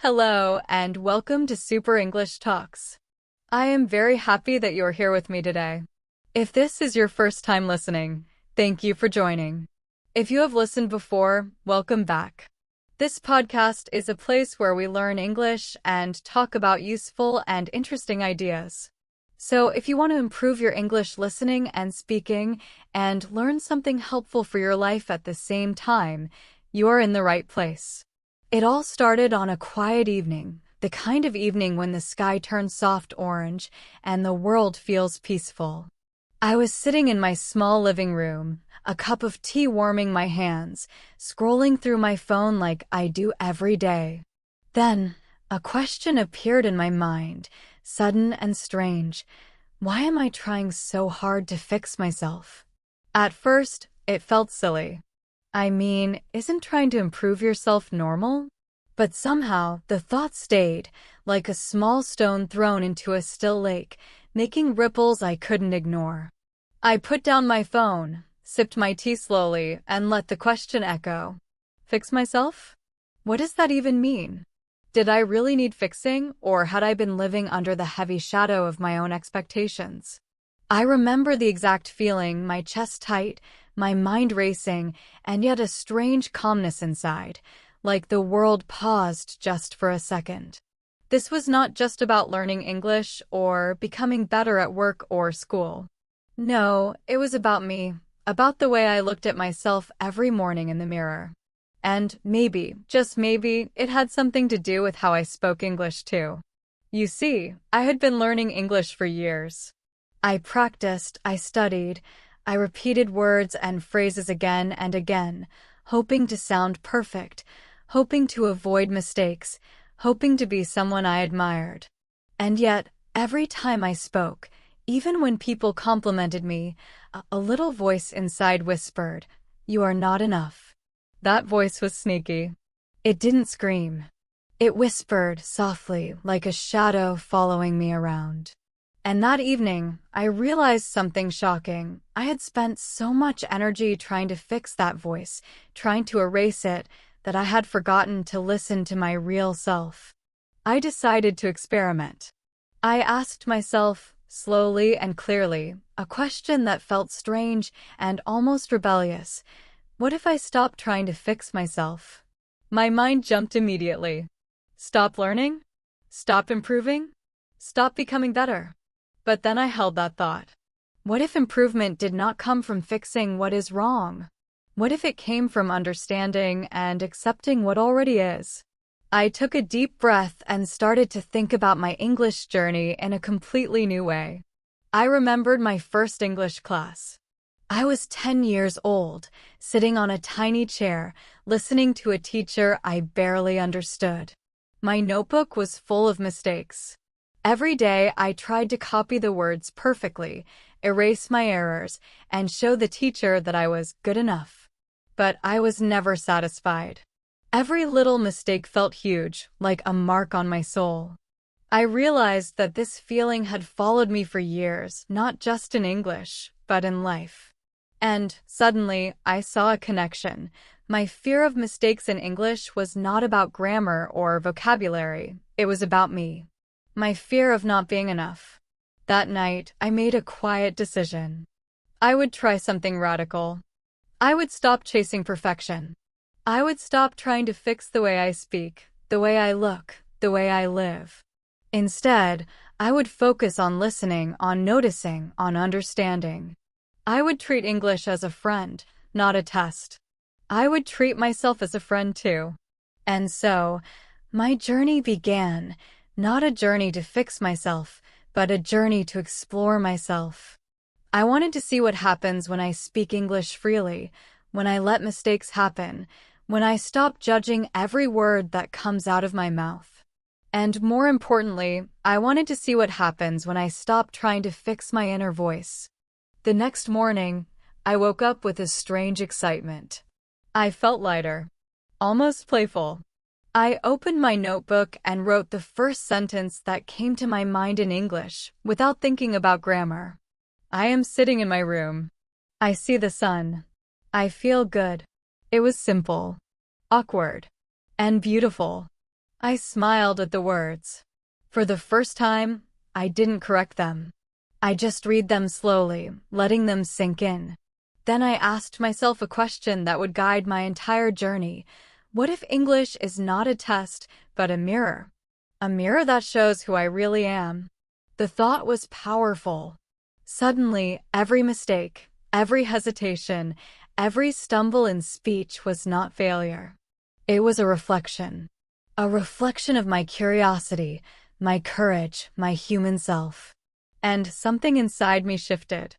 Hello, and welcome to Super English Talks. I am very happy that you're here with me today. If this is your first time listening, thank you for joining. If you have listened before, welcome back. This podcast is a place where we learn English and talk about useful and interesting ideas. So if you want to improve your English listening and speaking and learn something helpful for your life at the same time, you are in the right place. It all started on a quiet evening, the kind of evening when the sky turns soft orange and the world feels peaceful. I was sitting in my small living room, a cup of tea warming my hands, scrolling through my phone like I do every day. Then, a question appeared in my mind, sudden and strange. Why am I trying so hard to fix myself? At first, it felt silly. I mean, isn't trying to improve yourself normal? But somehow, the thought stayed, like a small stone thrown into a still lake, making ripples I couldn't ignore. I put down my phone, sipped my tea slowly, and let the question echo. Fix myself? What does that even mean? Did I really need fixing, or had I been living under the heavy shadow of my own expectations? I remember the exact feeling, my chest tight, my mind racing, and yet a strange calmness inside, like the world paused just for a second. This was not just about learning English or becoming better at work or school. No, it was about me, about the way I looked at myself every morning in the mirror. And maybe, just maybe, it had something to do with how I spoke English too. You see, I had been learning English for years. I practiced, I studied, I repeated words and phrases again and again, hoping to sound perfect, hoping to avoid mistakes, hoping to be someone I admired. And yet, every time I spoke, even when people complimented me, a little voice inside whispered, "You are not enough." That voice was sneaky. It didn't scream. It whispered softly, like a shadow following me around. And that evening, I realized something shocking. I had spent so much energy trying to fix that voice, trying to erase it, that I had forgotten to listen to my real self. I decided to experiment. I asked myself, slowly and clearly, a question that felt strange and almost rebellious. What if I stopped trying to fix myself? My mind jumped immediately. Stop learning? Stop improving? Stop becoming better? But then I held that thought. What if improvement did not come from fixing what is wrong? What if it came from understanding and accepting what already is? I took a deep breath and started to think about my English journey in a completely new way. I remembered my first English class. I was 10 years old, sitting on a tiny chair, listening to a teacher I barely understood. My notebook was full of mistakes. Every day I tried to copy the words perfectly, erase my errors, and show the teacher that I was good enough. But I was never satisfied. Every little mistake felt huge, like a mark on my soul. I realized that this feeling had followed me for years, not just in English, but in life. And, suddenly, I saw a connection. My fear of mistakes in English was not about grammar or vocabulary. It was about me. My fear of not being enough. That night, I made a quiet decision. I would try something radical. I would stop chasing perfection. I would stop trying to fix the way I speak, the way I look, the way I live. Instead, I would focus on listening, on noticing, on understanding. I would treat English as a friend, not a test. I would treat myself as a friend too. And so, my journey began, not a journey to fix myself, but a journey to explore myself. I wanted to see what happens when I speak English freely, when I let mistakes happen, when I stop judging every word that comes out of my mouth. And more importantly, I wanted to see what happens when I stop trying to fix my inner voice. The next morning, I woke up with a strange excitement. I felt lighter, almost playful. I opened my notebook and wrote the first sentence that came to my mind in English, without thinking about grammar. I am sitting in my room. I see the sun. I feel good. It was simple, awkward, and beautiful. I smiled at the words. For the first time, I didn't correct them. I just read them slowly, letting them sink in. Then I asked myself a question that would guide my entire journey. What if English is not a test, but a mirror? A mirror that shows who I really am. The thought was powerful. Suddenly, every mistake, every hesitation, every stumble in speech was not failure. It was a reflection. A reflection of my curiosity, my courage, my human self. And something inside me shifted.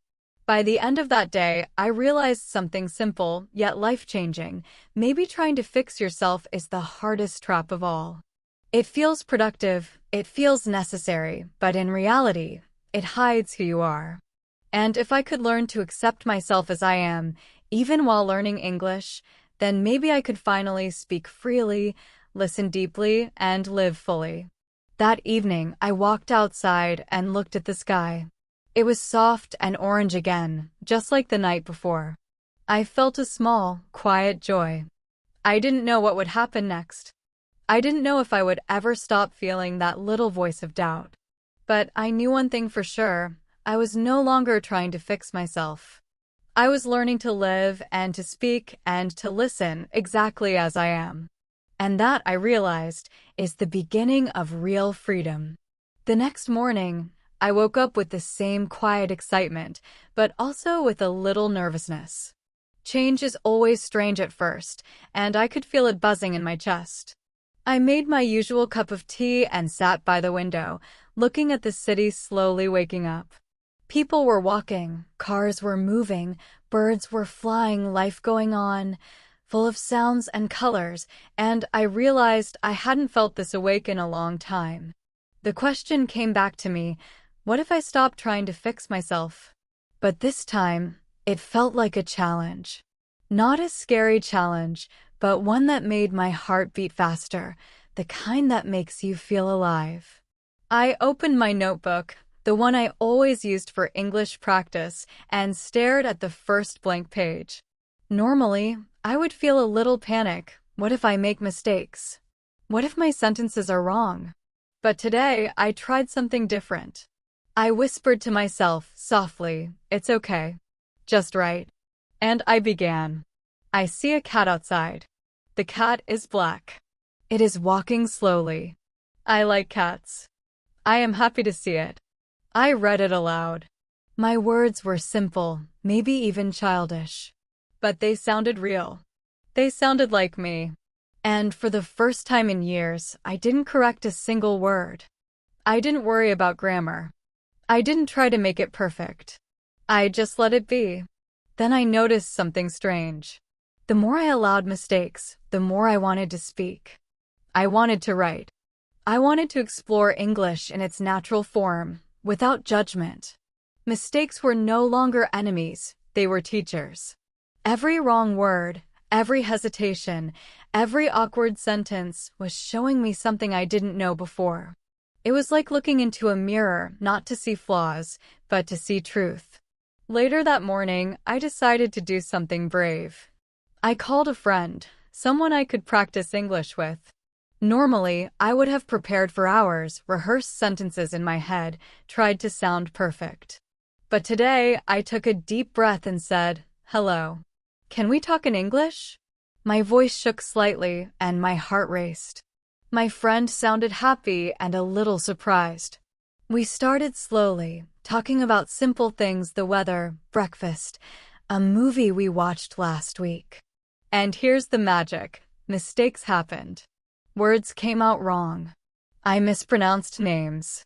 By the end of that day, I realized something simple, yet life-changing. Maybe trying to fix yourself is the hardest trap of all. It feels productive, it feels necessary, but in reality, it hides who you are. And if I could learn to accept myself as I am, even while learning English, then maybe I could finally speak freely, listen deeply, and live fully. That evening, I walked outside and looked at the sky. It was soft and orange again, just like the night before. I felt a small, quiet joy. I didn't know what would happen next. I didn't know if I would ever stop feeling that little voice of doubt. But I knew one thing for sure. I was no longer trying to fix myself. I was learning to live and to speak and to listen exactly as I am. And that, I realized, is the beginning of real freedom. The next morning, I woke up with the same quiet excitement, but also with a little nervousness. Change is always strange at first, and I could feel it buzzing in my chest. I made my usual cup of tea and sat by the window, looking at the city slowly waking up. People were walking, cars were moving, birds were flying, life going on, full of sounds and colors, and I realized I hadn't felt this awake in a long time. The question came back to me, what if I stopped trying to fix myself? But this time, it felt like a challenge. Not a scary challenge, but one that made my heart beat faster, the kind that makes you feel alive. I opened my notebook, the one I always used for English practice, and stared at the first blank page. Normally, I would feel a little panic. What if I make mistakes? What if my sentences are wrong? But today, I tried something different. I whispered to myself, softly, it's okay. Just write. And I began. I see a cat outside. The cat is black. It is walking slowly. I like cats. I am happy to see it. I read it aloud. My words were simple, maybe even childish. But they sounded real. They sounded like me. And for the first time in years, I didn't correct a single word. I didn't worry about grammar. I didn't try to make it perfect. I just let it be. Then I noticed something strange. The more I allowed mistakes, the more I wanted to speak. I wanted to write. I wanted to explore English in its natural form, without judgment. Mistakes were no longer enemies, they were teachers. Every wrong word, every hesitation, every awkward sentence was showing me something I didn't know before. It was like looking into a mirror, not to see flaws, but to see truth. Later that morning, I decided to do something brave. I called a friend, someone I could practice English with. Normally, I would have prepared for hours, rehearsed sentences in my head, tried to sound perfect. But today, I took a deep breath and said, "Hello. Can we talk in English?" My voice shook slightly, and my heart raced. My friend sounded happy and a little surprised. We started slowly, talking about simple things, the weather, breakfast, a movie we watched last week. And here's the magic. Mistakes happened. Words came out wrong. I mispronounced names.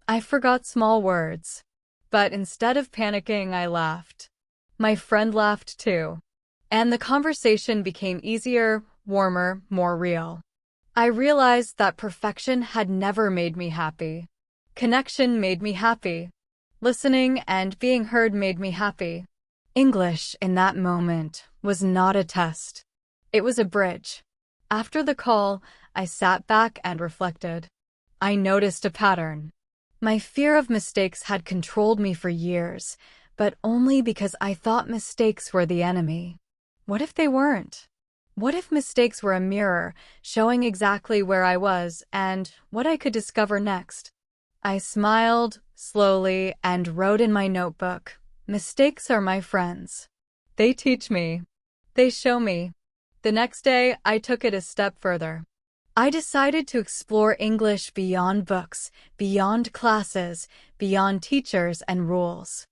I forgot small words. But instead of panicking, I laughed. My friend laughed too. And the conversation became easier, warmer, more real. I realized that perfection had never made me happy. Connection made me happy. Listening and being heard made me happy. English, in that moment, was not a test. It was a bridge. After the call, I sat back and reflected. I noticed a pattern. My fear of mistakes had controlled me for years, but only because I thought mistakes were the enemy. What if they weren't? What if mistakes were a mirror, showing exactly where I was and what I could discover next? I smiled, slowly, and wrote in my notebook, "Mistakes are my friends. They teach me. They show me." The next day, I took it a step further. I decided to explore English beyond books, beyond classes, beyond teachers and rules.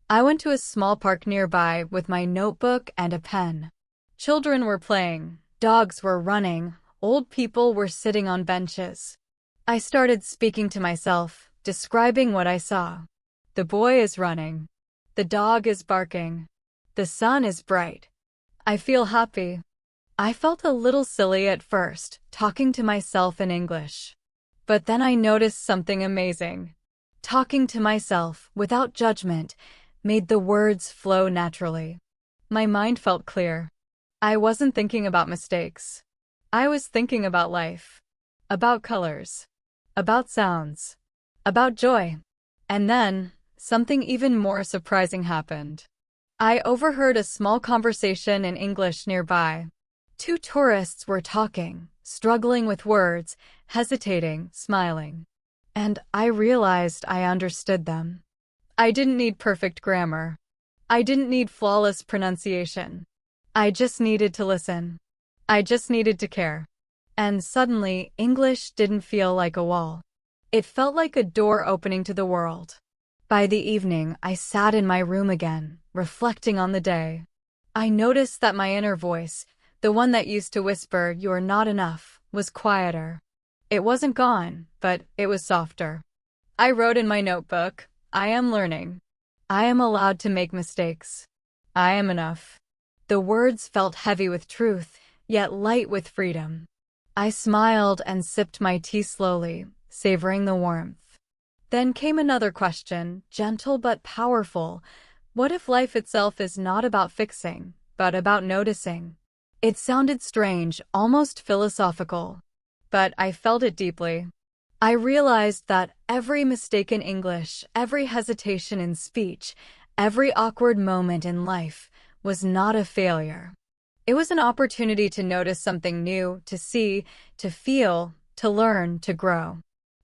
I went to a small park nearby with my notebook and a pen. Children were playing, dogs were running, old people were sitting on benches. I started speaking to myself, describing what I saw. The boy is running. The dog is barking. The sun is bright. I feel happy. I felt a little silly at first, talking to myself in English. But then I noticed something amazing. Talking to myself, without judgment, made the words flow naturally. My mind felt clear. I wasn't thinking about mistakes. I was thinking about life, about colors, about sounds, about joy. And then, something even more surprising happened. I overheard a small conversation in English nearby. Two tourists were talking, struggling with words, hesitating, smiling. And I realized I understood them. I didn't need perfect grammar. I didn't need flawless pronunciation. I just needed to listen. I just needed to care. And suddenly, English didn't feel like a wall. It felt like a door opening to the world. By the evening, I sat in my room again, reflecting on the day. I noticed that my inner voice, the one that used to whisper, "You're not enough," was quieter. It wasn't gone, but it was softer. I wrote in my notebook, "I am learning. I am allowed to make mistakes. I am enough." The words felt heavy with truth, yet light with freedom. I smiled and sipped my tea slowly, savoring the warmth. Then came another question, gentle but powerful. What if life itself is not about fixing, but about noticing? It sounded strange, almost philosophical. But I felt it deeply. I realized that every mistake in English, every hesitation in speech, every awkward moment in life was not a failure. It was an opportunity to notice something new, to see, to feel, to learn, to grow.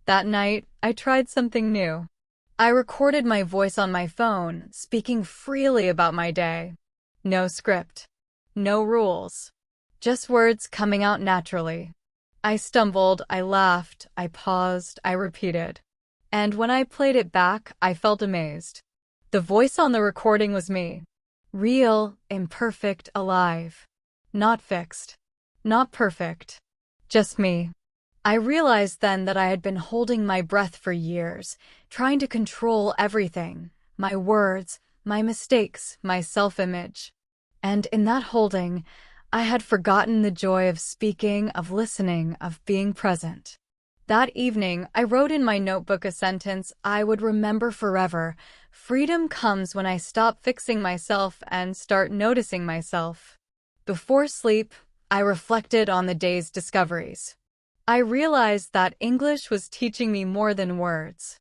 That night, I tried something new. I recorded my voice on my phone, speaking freely about my day. No script. No rules. Just words coming out naturally. I stumbled, I laughed, I paused, I repeated. And when I played it back, I felt amazed. The voice on the recording was me. Real, imperfect, alive. Not fixed. Not perfect. Just me. I realized then that I had been holding my breath for years, trying to control everything, my words, my mistakes, my self-image. And in that holding, I had forgotten the joy of speaking, of listening, of being present. That evening, I wrote in my notebook a sentence I would remember forever. Freedom comes when I stop fixing myself and start noticing myself. Before sleep, I reflected on the day's discoveries. I realized that English was teaching me more than words.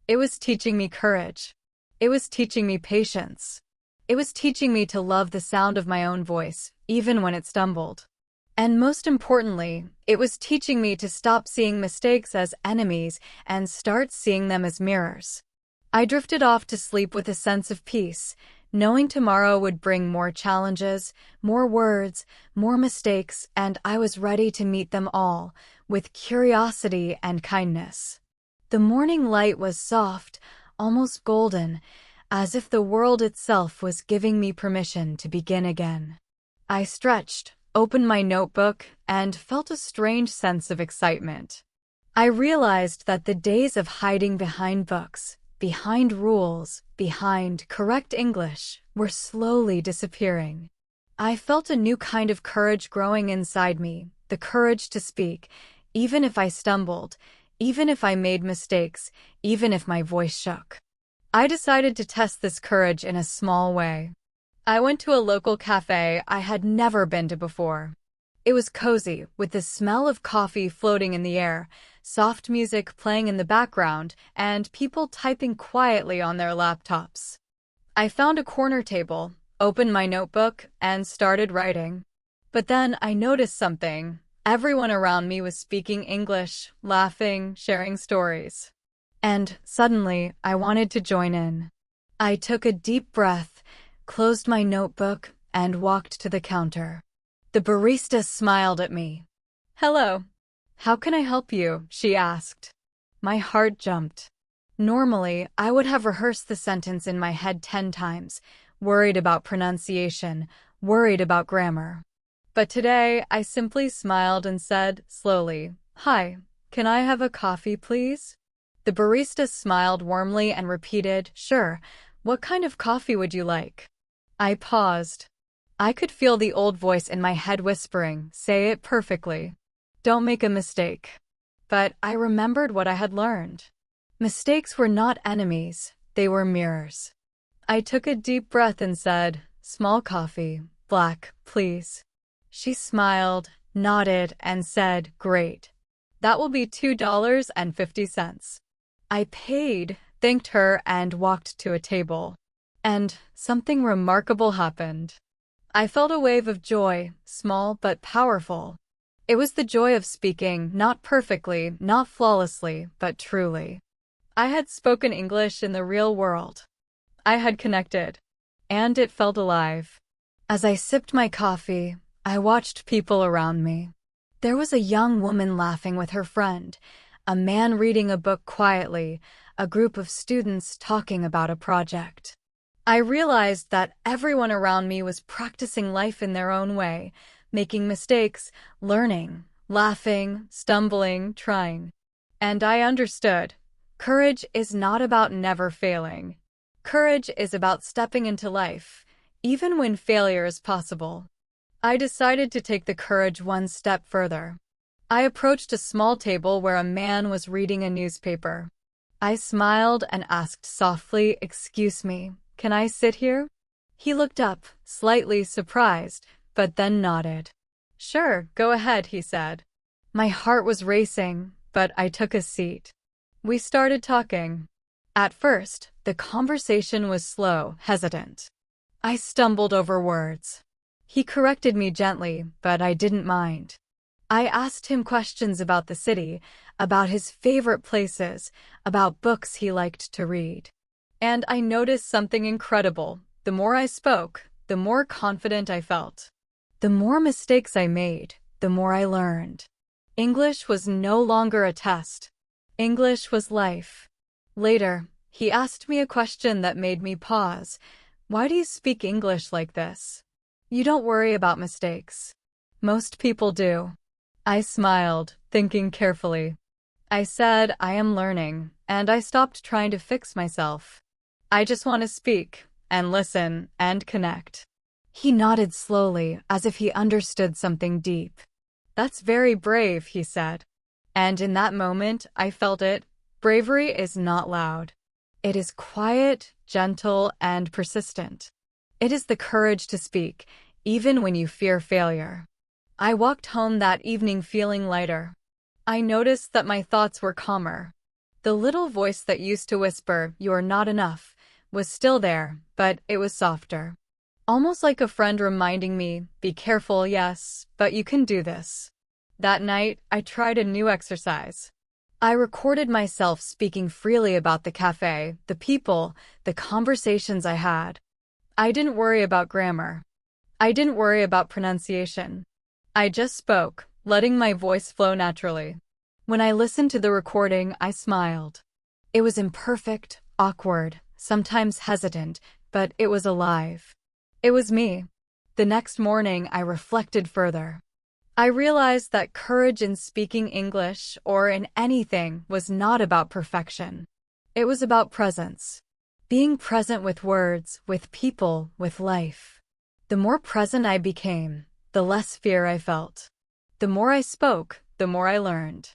It was teaching me courage. It was teaching me patience. It was teaching me to love the sound of my own voice, even when it stumbled. And most importantly, it was teaching me to stop seeing mistakes as enemies and start seeing them as mirrors. I drifted off to sleep with a sense of peace, knowing tomorrow would bring more challenges, more words, more mistakes, and I was ready to meet them all, with curiosity and kindness. The morning light was soft, almost golden, as if the world itself was giving me permission to begin again. I stretched, opened my notebook, and felt a strange sense of excitement. I realized that the days of hiding behind books, behind rules, behind correct English, were slowly disappearing. I felt a new kind of courage growing inside me, the courage to speak, even if I stumbled, even if I made mistakes, even if my voice shook. I decided to test this courage in a small way. I went to a local cafe I had never been to before. It was cozy, with the smell of coffee floating in the air, soft music playing in the background, and people typing quietly on their laptops. I found a corner table, opened my notebook, and started writing. But then I noticed something. Everyone around me was speaking English, laughing, sharing stories. And suddenly, I wanted to join in. I took a deep breath, closed my notebook, and walked to the counter. The barista smiled at me. "Hello. How can I help you?" she asked. My heart jumped. Normally, I would have rehearsed the sentence in my head 10 times, worried about pronunciation, worried about grammar. But today, I simply smiled and said, slowly, "Hi, can I have a coffee, please?" The barista smiled warmly and repeated, "Sure, what kind of coffee would you like?" I paused. I could feel the old voice in my head whispering, "Say it perfectly. Don't make a mistake." But I remembered what I had learned. Mistakes were not enemies, they were mirrors. I took a deep breath and said, "Small coffee, black, please." She smiled, nodded, and said, "Great. That will be $2.50. I paid, thanked her, and walked to a table. And something remarkable happened. I felt a wave of joy, small but powerful. It was the joy of speaking, not perfectly, not flawlessly, but truly. I had spoken English in the real world. I had connected. And it felt alive. As I sipped my coffee, I watched people around me. There was a young woman laughing with her friend, a man reading a book quietly, a group of students talking about a project. I realized that everyone around me was practicing life in their own way, making mistakes, learning, laughing, stumbling, trying. And I understood. Courage is not about never failing. Courage is about stepping into life, even when failure is possible. I decided to take the courage one step further. I approached a small table where a man was reading a newspaper. I smiled and asked softly, "Excuse me, can I sit here?" He looked up, slightly surprised, but then nodded. "Sure, go ahead," he said. My heart was racing, but I took a seat. We started talking. At first, the conversation was slow, hesitant. I stumbled over words. He corrected me gently, but I didn't mind. I asked him questions about the city, about his favorite places, about books he liked to read. And I noticed something incredible. The more I spoke, the more confident I felt. The more mistakes I made, the more I learned. English was no longer a test. English was life. Later, he asked me a question that made me pause. "Why do you speak English like this? You don't worry about mistakes." "Most people do." I smiled, thinking carefully. I said, "I am learning, and I stopped trying to fix myself. I just want to speak, and listen, and connect." He nodded slowly, as if he understood something deep. "That's very brave," he said. And in that moment, I felt it. Bravery is not loud. It is quiet, gentle, and persistent. It is the courage to speak, even when you fear failure. I walked home that evening feeling lighter. I noticed that my thoughts were calmer. The little voice that used to whisper, "You are not enough," was still there, but it was softer. Almost like a friend reminding me, "Be careful, yes, but you can do this." That night, I tried a new exercise. I recorded myself speaking freely about the cafe, the people, the conversations I had. I didn't worry about grammar. I didn't worry about pronunciation. I just spoke, letting my voice flow naturally. When I listened to the recording, I smiled. It was imperfect, awkward, sometimes hesitant, but it was alive. It was me. The next morning, I reflected further. I realized that courage in speaking English, or in anything, was not about perfection. It was about presence. Being present with words, with people, with life. The more present I became, the less fear I felt. The more I spoke, the more I learned.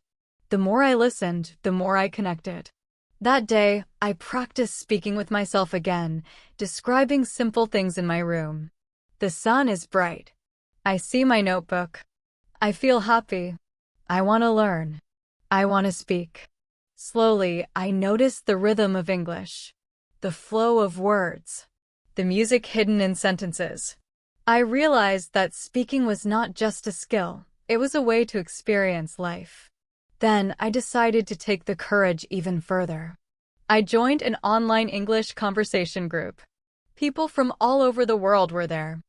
The more I listened, the more I connected. That day, I practiced speaking with myself again, describing simple things in my room. The sun is bright. I see my notebook. I feel happy. I want to learn. I want to speak. Slowly, I noticed the rhythm of English. The flow of words. The music hidden in sentences. I realized that speaking was not just a skill, it was a way to experience life. Then I decided to take the courage even further. I joined an online English conversation group. People from all over the world were there.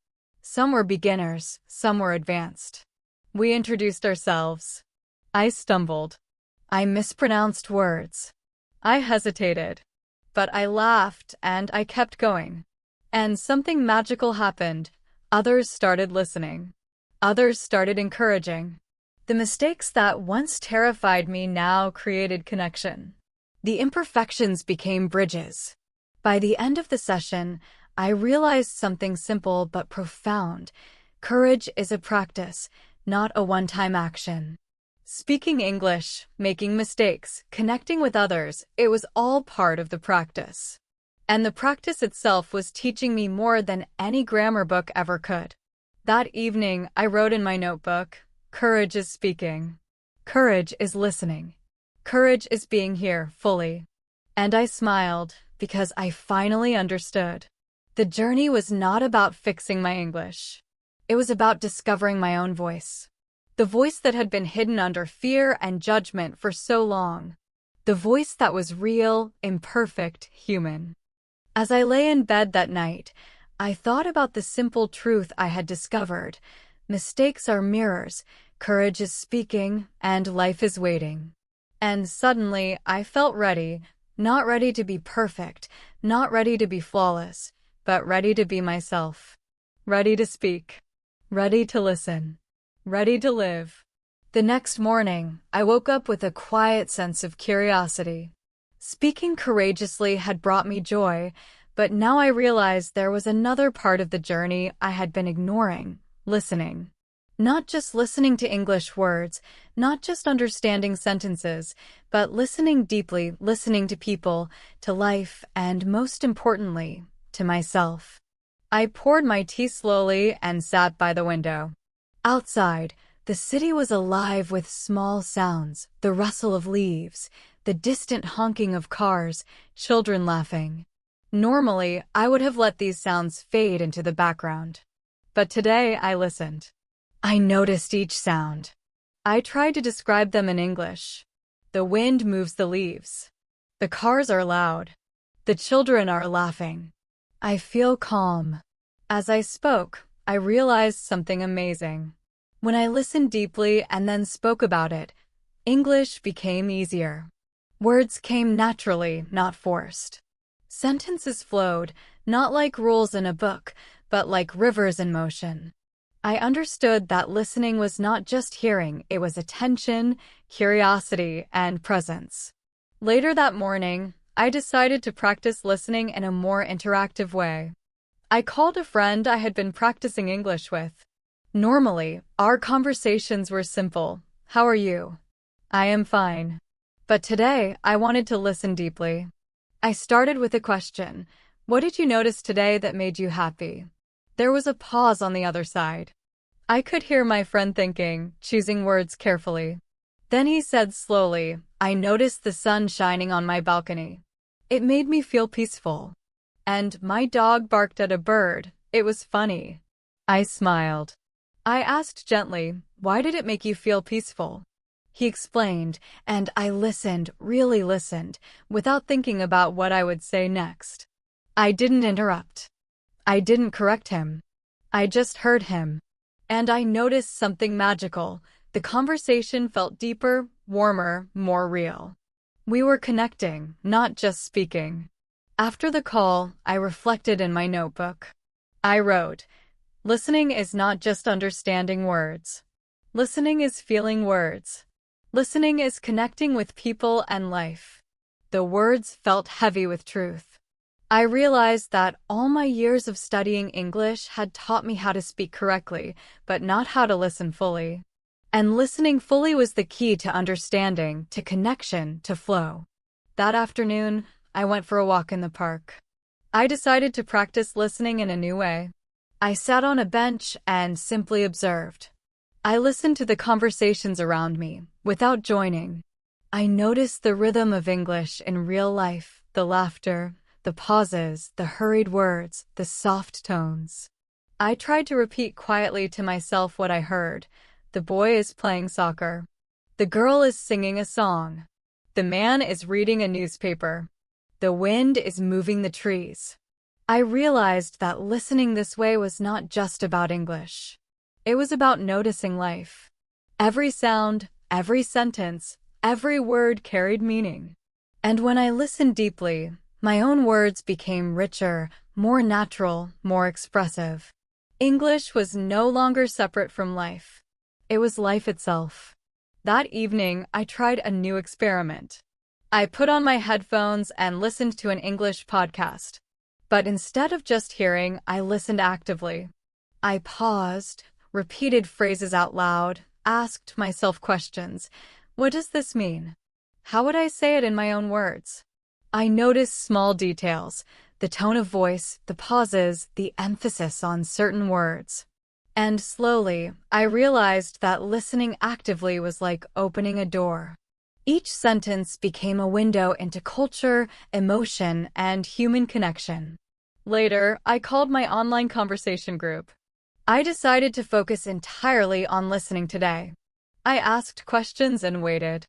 Some were beginners, some were advanced. We introduced ourselves. I stumbled. I mispronounced words. I hesitated. But I laughed and I kept going. And something magical happened. Others started listening. Others started encouraging. The mistakes that once terrified me now created connection. The imperfections became bridges. By the end of the session, I realized something simple but profound. Courage is a practice, not a one-time action. Speaking English, making mistakes, connecting with others, it was all part of the practice. And the practice itself was teaching me more than any grammar book ever could. That evening, I wrote in my notebook, "Courage is speaking. Courage is listening. Courage is being here fully." And I smiled because I finally understood. The journey was not about fixing my English. It was about discovering my own voice. The voice that had been hidden under fear and judgment for so long. The voice that was real, imperfect, human. As I lay in bed that night, I thought about the simple truth I had discovered. Mistakes are mirrors, courage is speaking, and life is waiting. And suddenly, I felt ready, not ready to be perfect, not ready to be flawless, but ready to be myself. Ready to speak. Ready to listen. Ready to live. The next morning, I woke up with a quiet sense of curiosity. Speaking courageously had brought me joy, but now I realized there was another part of the journey I had been ignoring: listening. Not just listening to English words, not just understanding sentences, but listening deeply, listening to people, to life, and most importantly, to myself. I poured my tea slowly and sat by the window. Outside, the city was alive with small sounds, the rustle of leaves, the distant honking of cars, children laughing. Normally, I would have let these sounds fade into the background. But today I listened. I noticed each sound. I tried to describe them in English. The wind moves the leaves. The cars are loud. The children are laughing. I feel calm. As I spoke, I realized something amazing. When I listened deeply and then spoke about it, English became easier. Words came naturally, not forced. Sentences flowed, not like rules in a book, but like rivers in motion. I understood that listening was not just hearing, it was attention, curiosity, and presence. Later that morning, I decided to practice listening in a more interactive way. I called a friend I had been practicing English with. Normally, our conversations were simple. "How are you?" "I am fine." But today, I wanted to listen deeply. I started with a question. "What did you notice today that made you happy?" There was a pause on the other side. I could hear my friend thinking, choosing words carefully. Then he said slowly, "I noticed the sun shining on my balcony. It made me feel peaceful. And my dog barked at a bird. It was funny." I smiled. I asked gently, "Why did it make you feel peaceful?" He explained, and I listened, really listened, without thinking about what I would say next. I didn't interrupt. I didn't correct him. I just heard him. And I noticed something magical. The conversation felt deeper, warmer, more real. We were connecting, not just speaking. After the call, I reflected in my notebook. I wrote, "Listening is not just understanding words. Listening is feeling words. Listening is connecting with people and life." The words felt heavy with truth. I realized that all my years of studying English had taught me how to speak correctly, but not how to listen fully. And listening fully was the key to understanding, to connection, to flow. That afternoon, I went for a walk in the park. I decided to practice listening in a new way. I sat on a bench and simply observed. I listened to the conversations around me, without joining. I noticed the rhythm of English in real life, the laughter, the pauses, the hurried words, the soft tones. I tried to repeat quietly to myself what I heard. The boy is playing soccer. The girl is singing a song. The man is reading a newspaper. The wind is moving the trees. I realized that listening this way was not just about English. It was about noticing life. Every sound, every sentence, every word carried meaning. And when I listened deeply, my own words became richer, more natural, more expressive. English was no longer separate from life. It was life itself. That evening, I tried a new experiment. I put on my headphones and listened to an English podcast. But instead of just hearing, I listened actively. I paused, repeated phrases out loud, asked myself questions. What does this mean? How would I say it in my own words? I noticed small details, the tone of voice, the pauses, the emphasis on certain words. And slowly, I realized that listening actively was like opening a door. Each sentence became a window into culture, emotion, and human connection. Later, I called my online conversation group. I decided to focus entirely on listening today. I asked questions and waited.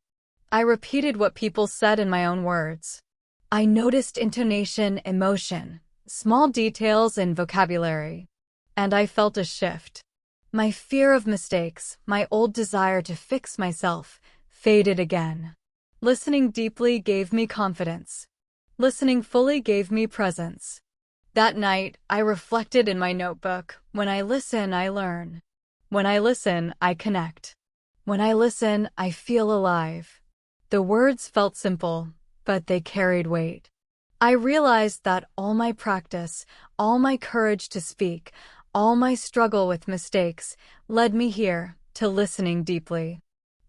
I repeated what people said in my own words. I noticed intonation, emotion, small details in vocabulary. And I felt a shift. My fear of mistakes, my old desire to fix myself, faded again. Listening deeply gave me confidence. Listening fully gave me presence. That night, I reflected in my notebook. When I listen, I learn. When I listen, I connect. When I listen, I feel alive. The words felt simple, but they carried weight. I realized that all my practice, all my courage to speak, all my struggle with mistakes led me here, to listening deeply.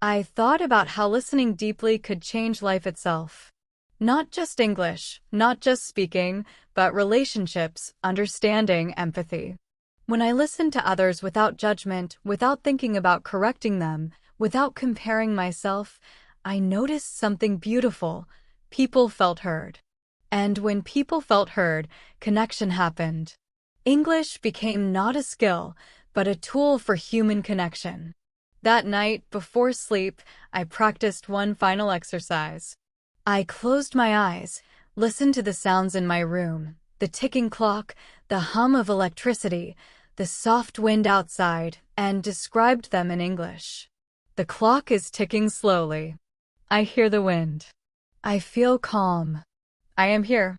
I thought about how listening deeply could change life itself. Not just English, not just speaking, but relationships, understanding, empathy. When I listened to others without judgment, without thinking about correcting them, without comparing myself, I noticed something beautiful. People felt heard. And when people felt heard, connection happened. English became not a skill, but a tool for human connection. That night, before sleep, I practiced one final exercise. I closed my eyes, listened to the sounds in my room, the ticking clock, the hum of electricity, the soft wind outside, and described them in English. The clock is ticking slowly. I hear the wind. I feel calm. I am here.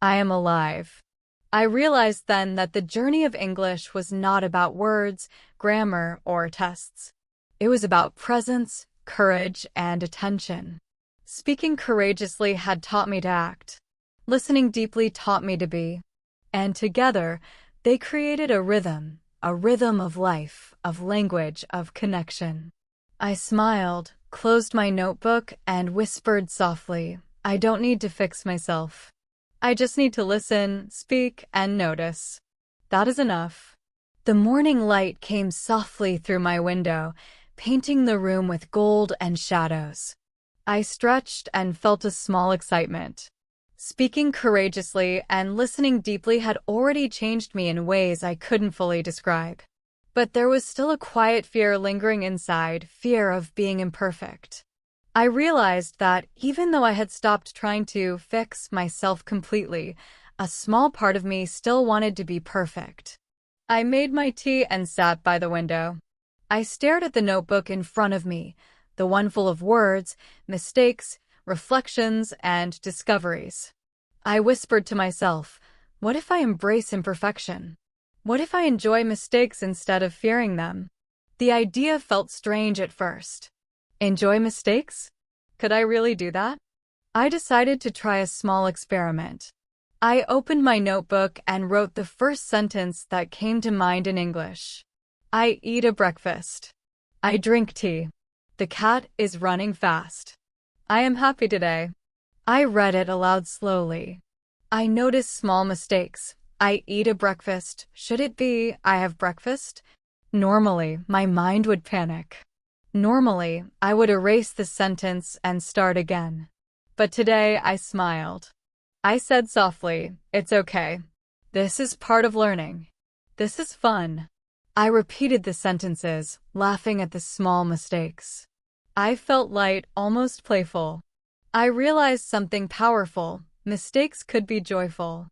I am alive. I realized then that the journey of English was not about words, grammar, or tests. It was about presence, courage, and attention. Speaking courageously had taught me to act. Listening deeply taught me to be. And together, they created a rhythm of life, of language, of connection. I smiled, closed my notebook, and whispered softly, I don't need to fix myself. I just need to listen, speak, and notice. That is enough. The morning light came softly through my window, painting the room with gold and shadows. I stretched and felt a small excitement. Speaking courageously and listening deeply had already changed me in ways I couldn't fully describe. But there was still a quiet fear lingering inside, fear of being imperfect. I realized that even though I had stopped trying to fix myself completely, a small part of me still wanted to be perfect. I made my tea and sat by the window. I stared at the notebook in front of me, the one full of words, mistakes, reflections, and discoveries. I whispered to myself, what if I embrace imperfection? What if I enjoy mistakes instead of fearing them? The idea felt strange at first. Enjoy mistakes? Could I really do that? I decided to try a small experiment. I opened my notebook and wrote the first sentence that came to mind in English. I eat a breakfast. I drink tea. The cat is running fast. I am happy today. I read it aloud slowly. I noticed small mistakes. I eat a breakfast. Should it be, I have breakfast? Normally, my mind would panic. Normally, I would erase the sentence and start again. But today, I smiled. I said softly, it's okay. This is part of learning. This is fun. I repeated the sentences, laughing at the small mistakes. I felt light, almost playful. I realized something powerful. Mistakes could be joyful.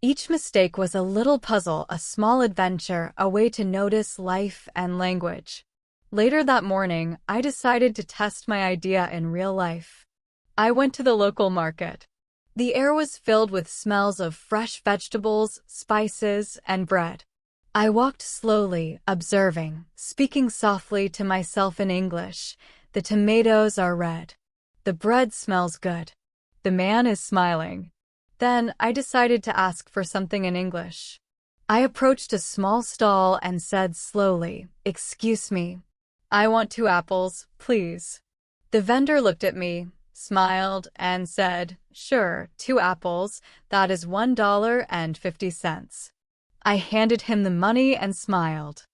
Each mistake was a little puzzle, a small adventure, a way to notice life and language. Later that morning, I decided to test my idea in real life. I went to the local market. The air was filled with smells of fresh vegetables, spices, and bread. I walked slowly, observing, speaking softly to myself in English. The tomatoes are red. The bread smells good. The man is smiling. Then I decided to ask for something in English. I approached a small stall and said slowly, "Excuse me. I want 2 apples, please." The vendor looked at me, smiled, and said, "Sure, 2 apples, that is $1.50. I handed him the money and smiled.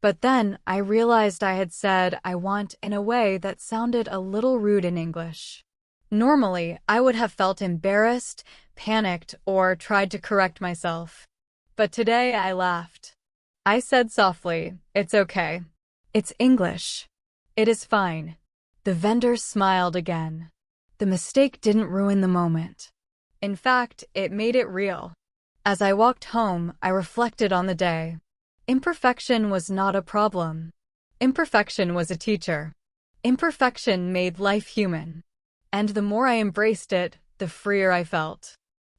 But then I realized I had said "I want" in a way that sounded a little rude in English. Normally, I would have felt embarrassed, panicked, or tried to correct myself. But today I laughed. I said softly, "It's okay. It's English. It is fine." The vendor smiled again. The mistake didn't ruin the moment. In fact, it made it real. As I walked home, I reflected on the day. Imperfection was not a problem. Imperfection was a teacher. Imperfection made life human. And the more I embraced it, the freer I felt.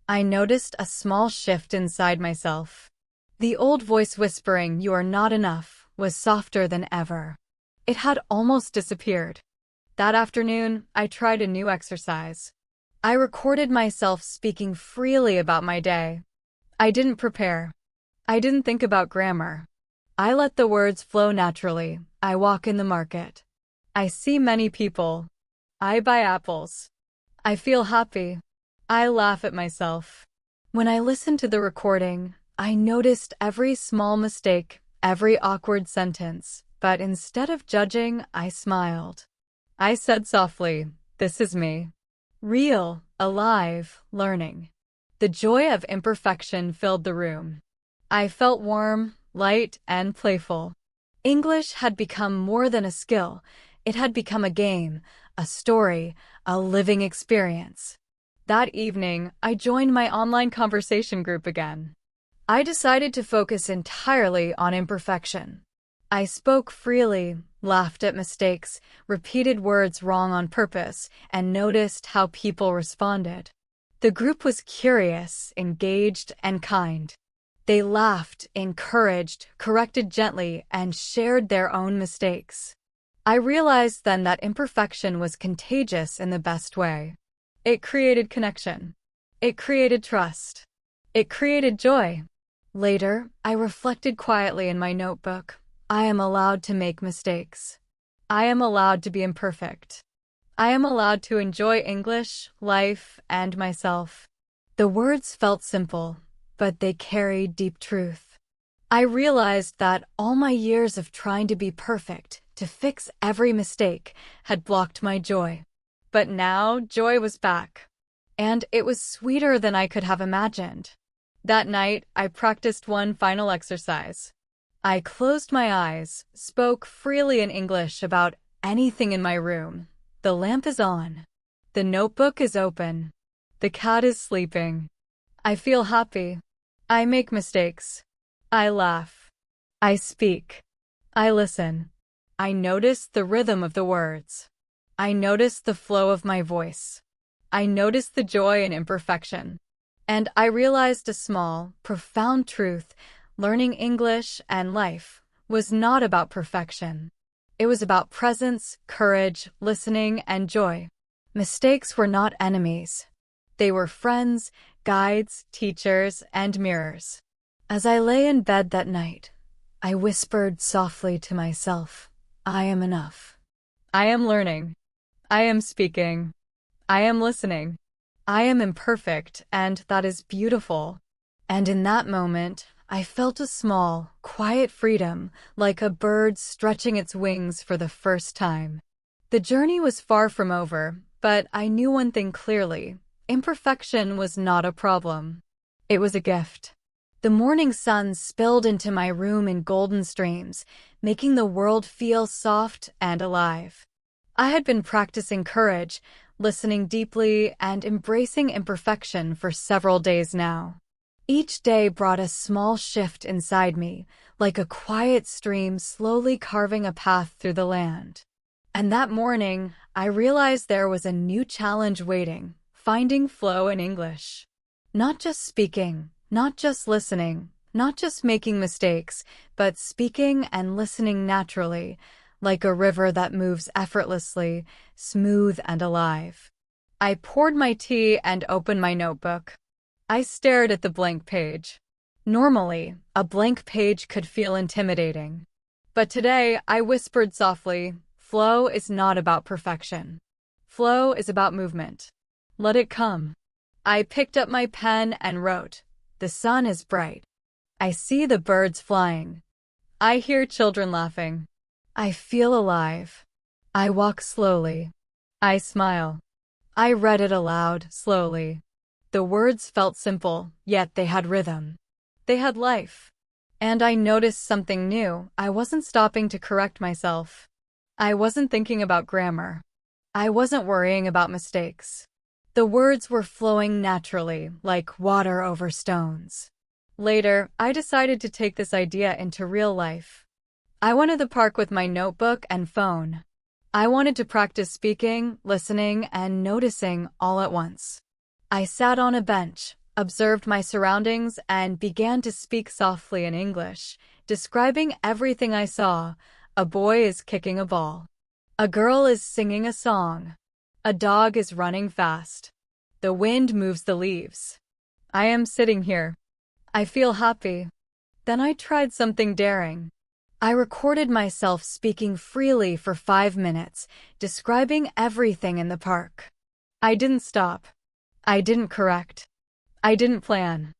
I noticed a small shift inside myself. The old voice whispering, "You are not enough," was softer than ever. It had almost disappeared. That afternoon, I tried a new exercise. I recorded myself speaking freely about my day. I didn't prepare. I didn't think about grammar. I let the words flow naturally. I walk in the market. I see many people. I buy apples. I feel happy. I laugh at myself. When I listened to the recording, I noticed every small mistake, every awkward sentence, but instead of judging, I smiled. I said softly, "This is me. Real, alive, learning." The joy of imperfection filled the room. I felt warm, light, and playful. English had become more than a skill. It had become a game, a story, a living experience. That evening, I joined my online conversation group again. I decided to focus entirely on imperfection. I spoke freely, laughed at mistakes, repeated words wrong on purpose, and noticed how people responded. The group was curious, engaged, and kind. They laughed, encouraged, corrected gently, and shared their own mistakes. I realized then that imperfection was contagious in the best way. It created connection. It created trust. It created joy. Later, I reflected quietly in my notebook. I am allowed to make mistakes. I am allowed to be imperfect. I am allowed to enjoy English, life, and myself. The words felt simple, but they carried deep truth. I realized that all my years of trying to be perfect, to fix every mistake, had blocked my joy. But now, joy was back. And it was sweeter than I could have imagined. That night, I practiced one final exercise. I closed my eyes, spoke freely in English about anything in my room. The lamp is on. The notebook is open. The cat is sleeping. I feel happy. I make mistakes. I laugh. I speak. I listen. I notice the rhythm of the words. I notice the flow of my voice. I notice the joy in imperfection. And I realized a small, profound truth. Learning English and life was not about perfection. It was about presence, courage, listening, and joy. Mistakes were not enemies. They were friends, guides, teachers, and mirrors. As I lay in bed that night, I whispered softly to myself, "I am enough. I am learning. I am speaking. I am listening. I am imperfect, and that is beautiful." And in that moment, I felt a small, quiet freedom, like a bird stretching its wings for the first time. The journey was far from over, but I knew one thing clearly. Imperfection was not a problem. It was a gift. The morning sun spilled into my room in golden streams, making the world feel soft and alive. I had been practicing courage, listening deeply, and embracing imperfection for several days now. Each day brought a small shift inside me, like a quiet stream slowly carving a path through the land. And that morning, I realized there was a new challenge waiting: finding flow in English. Not just speaking, not just listening, not just making mistakes, but speaking and listening naturally, like a river that moves effortlessly, smooth and alive. I poured my tea and opened my notebook. I stared at the blank page. Normally, a blank page could feel intimidating. But today, I whispered softly, "Flow is not about perfection. Flow is about movement. Let it come." I picked up my pen and wrote, "The sun is bright. I see the birds flying. I hear children laughing. I feel alive. I walk slowly. I smile." I read it aloud, slowly. The words felt simple, yet they had rhythm. They had life. And I noticed something new. I wasn't stopping to correct myself. I wasn't thinking about grammar. I wasn't worrying about mistakes. The words were flowing naturally, like water over stones. Later, I decided to take this idea into real life. I went to the park with my notebook and phone. I wanted to practice speaking, listening, and noticing all at once. I sat on a bench, observed my surroundings, and began to speak softly in English, describing everything I saw. A boy is kicking a ball. A girl is singing a song. A dog is running fast. The wind moves the leaves. I am sitting here. I feel happy. Then I tried something daring. I recorded myself speaking freely for 5 minutes, describing everything in the park. I didn't stop. I didn't correct. I didn't plan.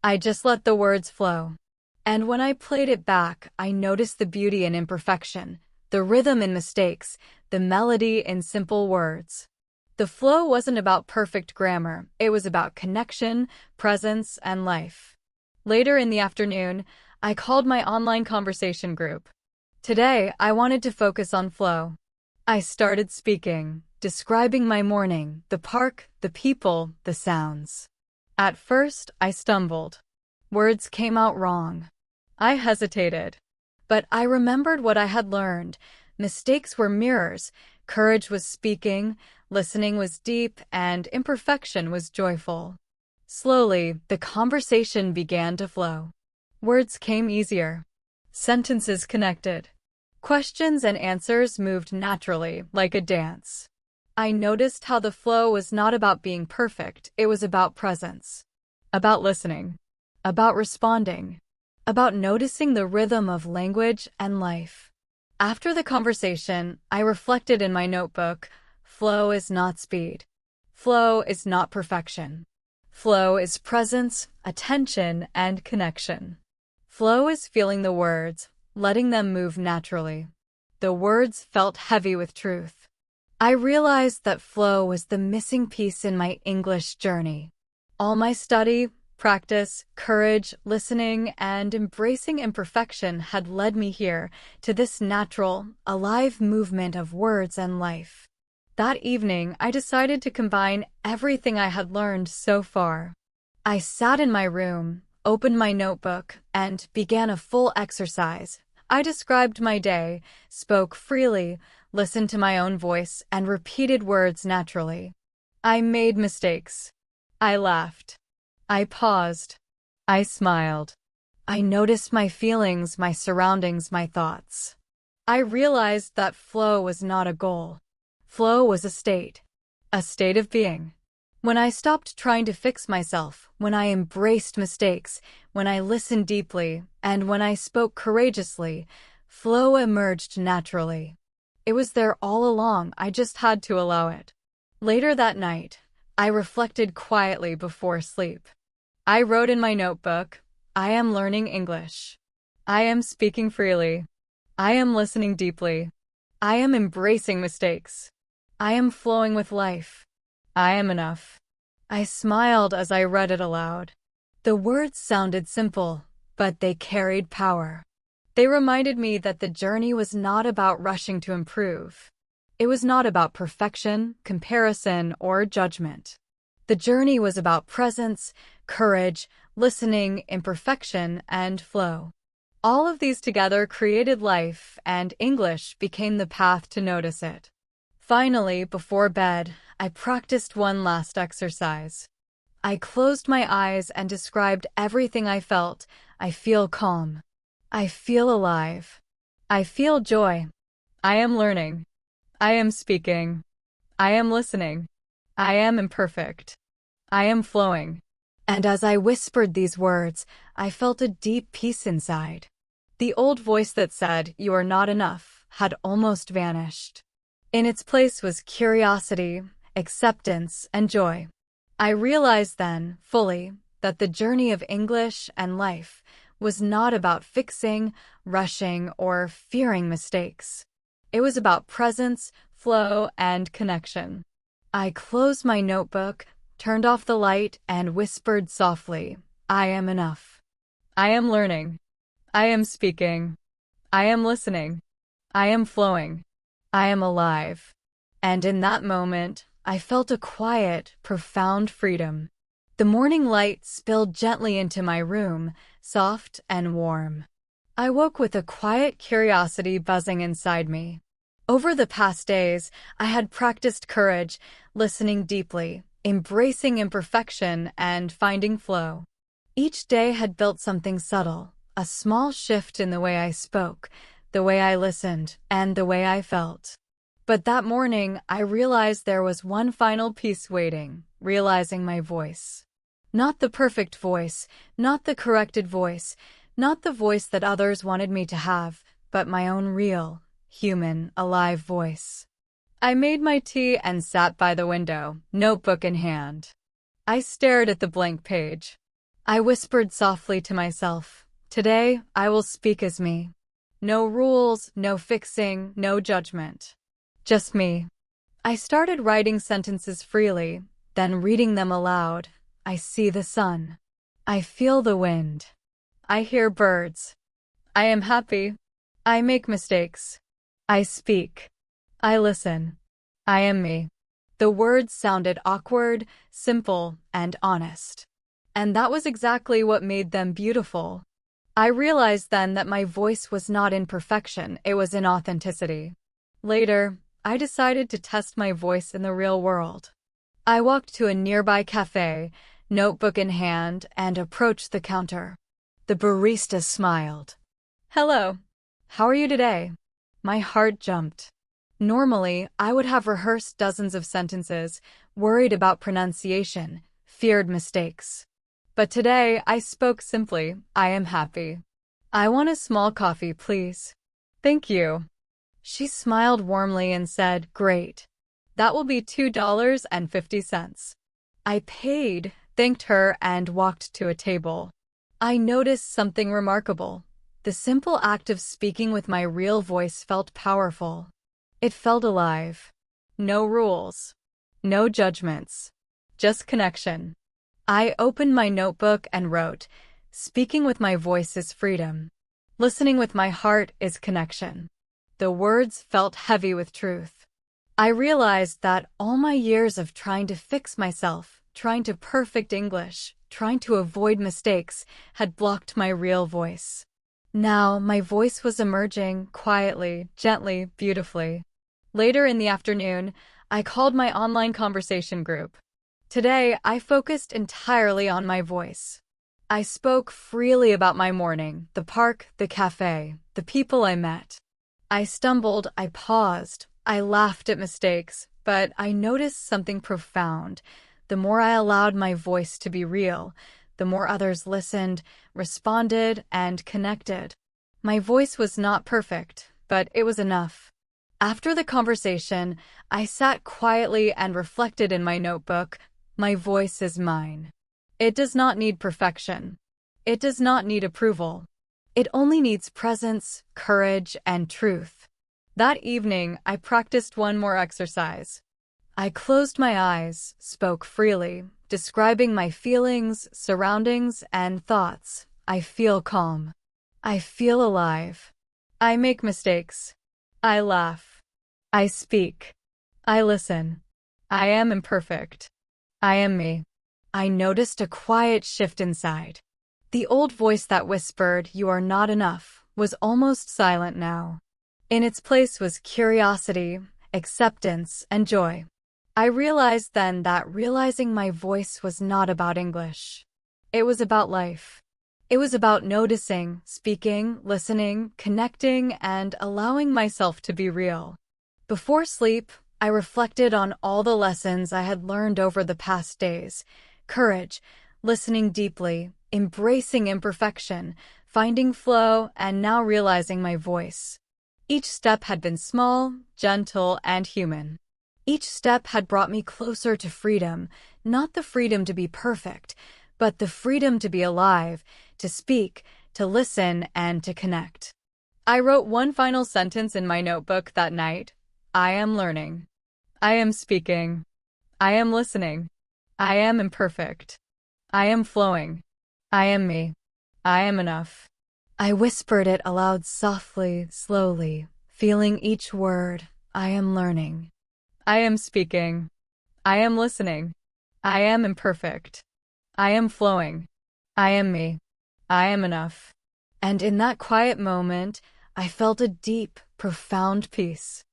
I just let the words flow. And when I played it back, I noticed the beauty in imperfection, the rhythm in mistakes, the melody in simple words. The flow wasn't about perfect grammar, it was about connection, presence, and life. Later in the afternoon, I called my online conversation group. Today, I wanted to focus on flow. I started speaking, describing my morning, the park, the people, the sounds. At first, I stumbled. Words came out wrong. I hesitated. But I remembered what I had learned. Mistakes were mirrors, courage was speaking, listening was deep, and imperfection was joyful. Slowly, the conversation began to flow. Words came easier. Sentences connected. Questions and answers moved naturally, like a dance. I noticed how the flow was not about being perfect, it was about presence. About listening. About responding. About noticing the rhythm of language and life. After the conversation, I reflected in my notebook, flow is not speed. Flow is not perfection. Flow is presence, attention, and connection. Flow is feeling the words, letting them move naturally. The words felt heavy with truth. I realized that flow was the missing piece in my English journey. All my study, practice, courage, listening, and embracing imperfection had led me here, to this natural, alive movement of words and life. That evening, I decided to combine everything I had learned so far. I sat in my room, opened my notebook, and began a full exercise. I described my day, spoke freely, listened to my own voice, and repeated words naturally. I made mistakes. I laughed. I paused. I smiled. I noticed my feelings, my surroundings, my thoughts. I realized that flow was not a goal. Flow was a state of being. When I stopped trying to fix myself, when I embraced mistakes, when I listened deeply, and when I spoke courageously, flow emerged naturally. It was there all along, I just had to allow it. Later that night, I reflected quietly before sleep. I wrote in my notebook, I am learning English. I am speaking freely. I am listening deeply. I am embracing mistakes. I am flowing with life. I am enough. I smiled as I read it aloud. The words sounded simple, but they carried power. They reminded me that the journey was not about rushing to improve. It was not about perfection, comparison, or judgment. The journey was about presence, courage, listening, imperfection, and flow. All of these together created life, and English became the path to notice it. Finally, before bed, I practiced one last exercise. I closed my eyes and described everything I felt. I feel calm. I feel alive. I feel joy. I am learning. I am speaking. I am listening. I am imperfect. I am flowing. And as I whispered these words, I felt a deep peace inside. The old voice that said, "You are not enough," had almost vanished. In its place was curiosity, acceptance, and joy. I realized then, fully, that the journey of English and life was not about fixing, rushing, or fearing mistakes. It was about presence, flow, and connection. I closed my notebook, turned off the light, and whispered softly, "I am enough. I am learning. I am speaking. I am listening. I am flowing. I am alive." And in that moment, I felt a quiet, profound freedom. The morning light spilled gently into my room, soft and warm. I woke with a quiet curiosity buzzing inside me. Over the past days, I had practiced courage, listening deeply, embracing imperfection, and finding flow. Each day had built something subtle, a small shift in the way I spoke, the way I listened, and the way I felt. But that morning, I realized there was one final piece waiting, realizing my voice. Not the perfect voice, not the corrected voice, not the voice that others wanted me to have, but my own real, human, alive voice. I made my tea and sat by the window, notebook in hand. I stared at the blank page. I whispered softly to myself, "Today, I will speak as me. No rules, no fixing, no judgment. Just me." I started writing sentences freely, then reading them aloud. I see the sun. I feel the wind. I hear birds. I am happy. I make mistakes. I speak. I listen. I am me. The words sounded awkward, simple, and honest. And that was exactly what made them beautiful. I realized then that my voice was not in perfection, it was in authenticity. Later, I decided to test my voice in the real world. I walked to a nearby cafe, notebook in hand, and approached the counter. The barista smiled. "Hello. How are you today?" My heart jumped. Normally, I would have rehearsed dozens of sentences, worried about pronunciation, feared mistakes. But today, I spoke simply, "I am happy. I want a small coffee, please." "Thank you." She smiled warmly and said, "Great. That will be $2.50. I paid, thanked her, and walked to a table. I noticed something remarkable. The simple act of speaking with my real voice felt powerful. It felt alive. No rules. No judgments. Just connection. I opened my notebook and wrote, "Speaking with my voice is freedom. Listening with my heart is connection." The words felt heavy with truth. I realized that all my years of trying to fix myself, trying to perfect English, trying to avoid mistakes, had blocked my real voice. Now, my voice was emerging quietly, gently, beautifully. Later in the afternoon, I called my online conversation group. Today, I focused entirely on my voice. I spoke freely about my morning, the park, the cafe, the people I met. I stumbled, I paused, I laughed at mistakes, but I noticed something profound. The more I allowed my voice to be real, the more others listened, responded, and connected. My voice was not perfect, but it was enough. After the conversation, I sat quietly and reflected in my notebook. My voice is mine. It does not need perfection. It does not need approval. It only needs presence, courage, and truth. That evening, I practiced one more exercise. I closed my eyes, spoke freely, describing my feelings, surroundings, and thoughts. I feel calm. I feel alive. I make mistakes. I laugh. I speak. I listen. I am imperfect. I am me. I noticed a quiet shift inside. The old voice that whispered, "You are not enough," was almost silent now. In its place was curiosity, acceptance, and joy. I realized then that realizing my voice was not about English. It was about life. It was about noticing, speaking, listening, connecting, and allowing myself to be real. Before sleep, I reflected on all the lessons I had learned over the past days. Courage, listening deeply, embracing imperfection, finding flow, and now realizing my voice. Each step had been small, gentle, and human. Each step had brought me closer to freedom, not the freedom to be perfect, but the freedom to be alive, to speak, to listen, and to connect. I wrote one final sentence in my notebook that night. I am learning. I am speaking. I am listening. I am imperfect. I am flowing. I am me. I am enough. I whispered it aloud softly, slowly, feeling each word. I am learning. I am speaking. I am listening. I am imperfect. I am flowing. I am me. I am enough. And in that quiet moment, I felt a deep, profound peace.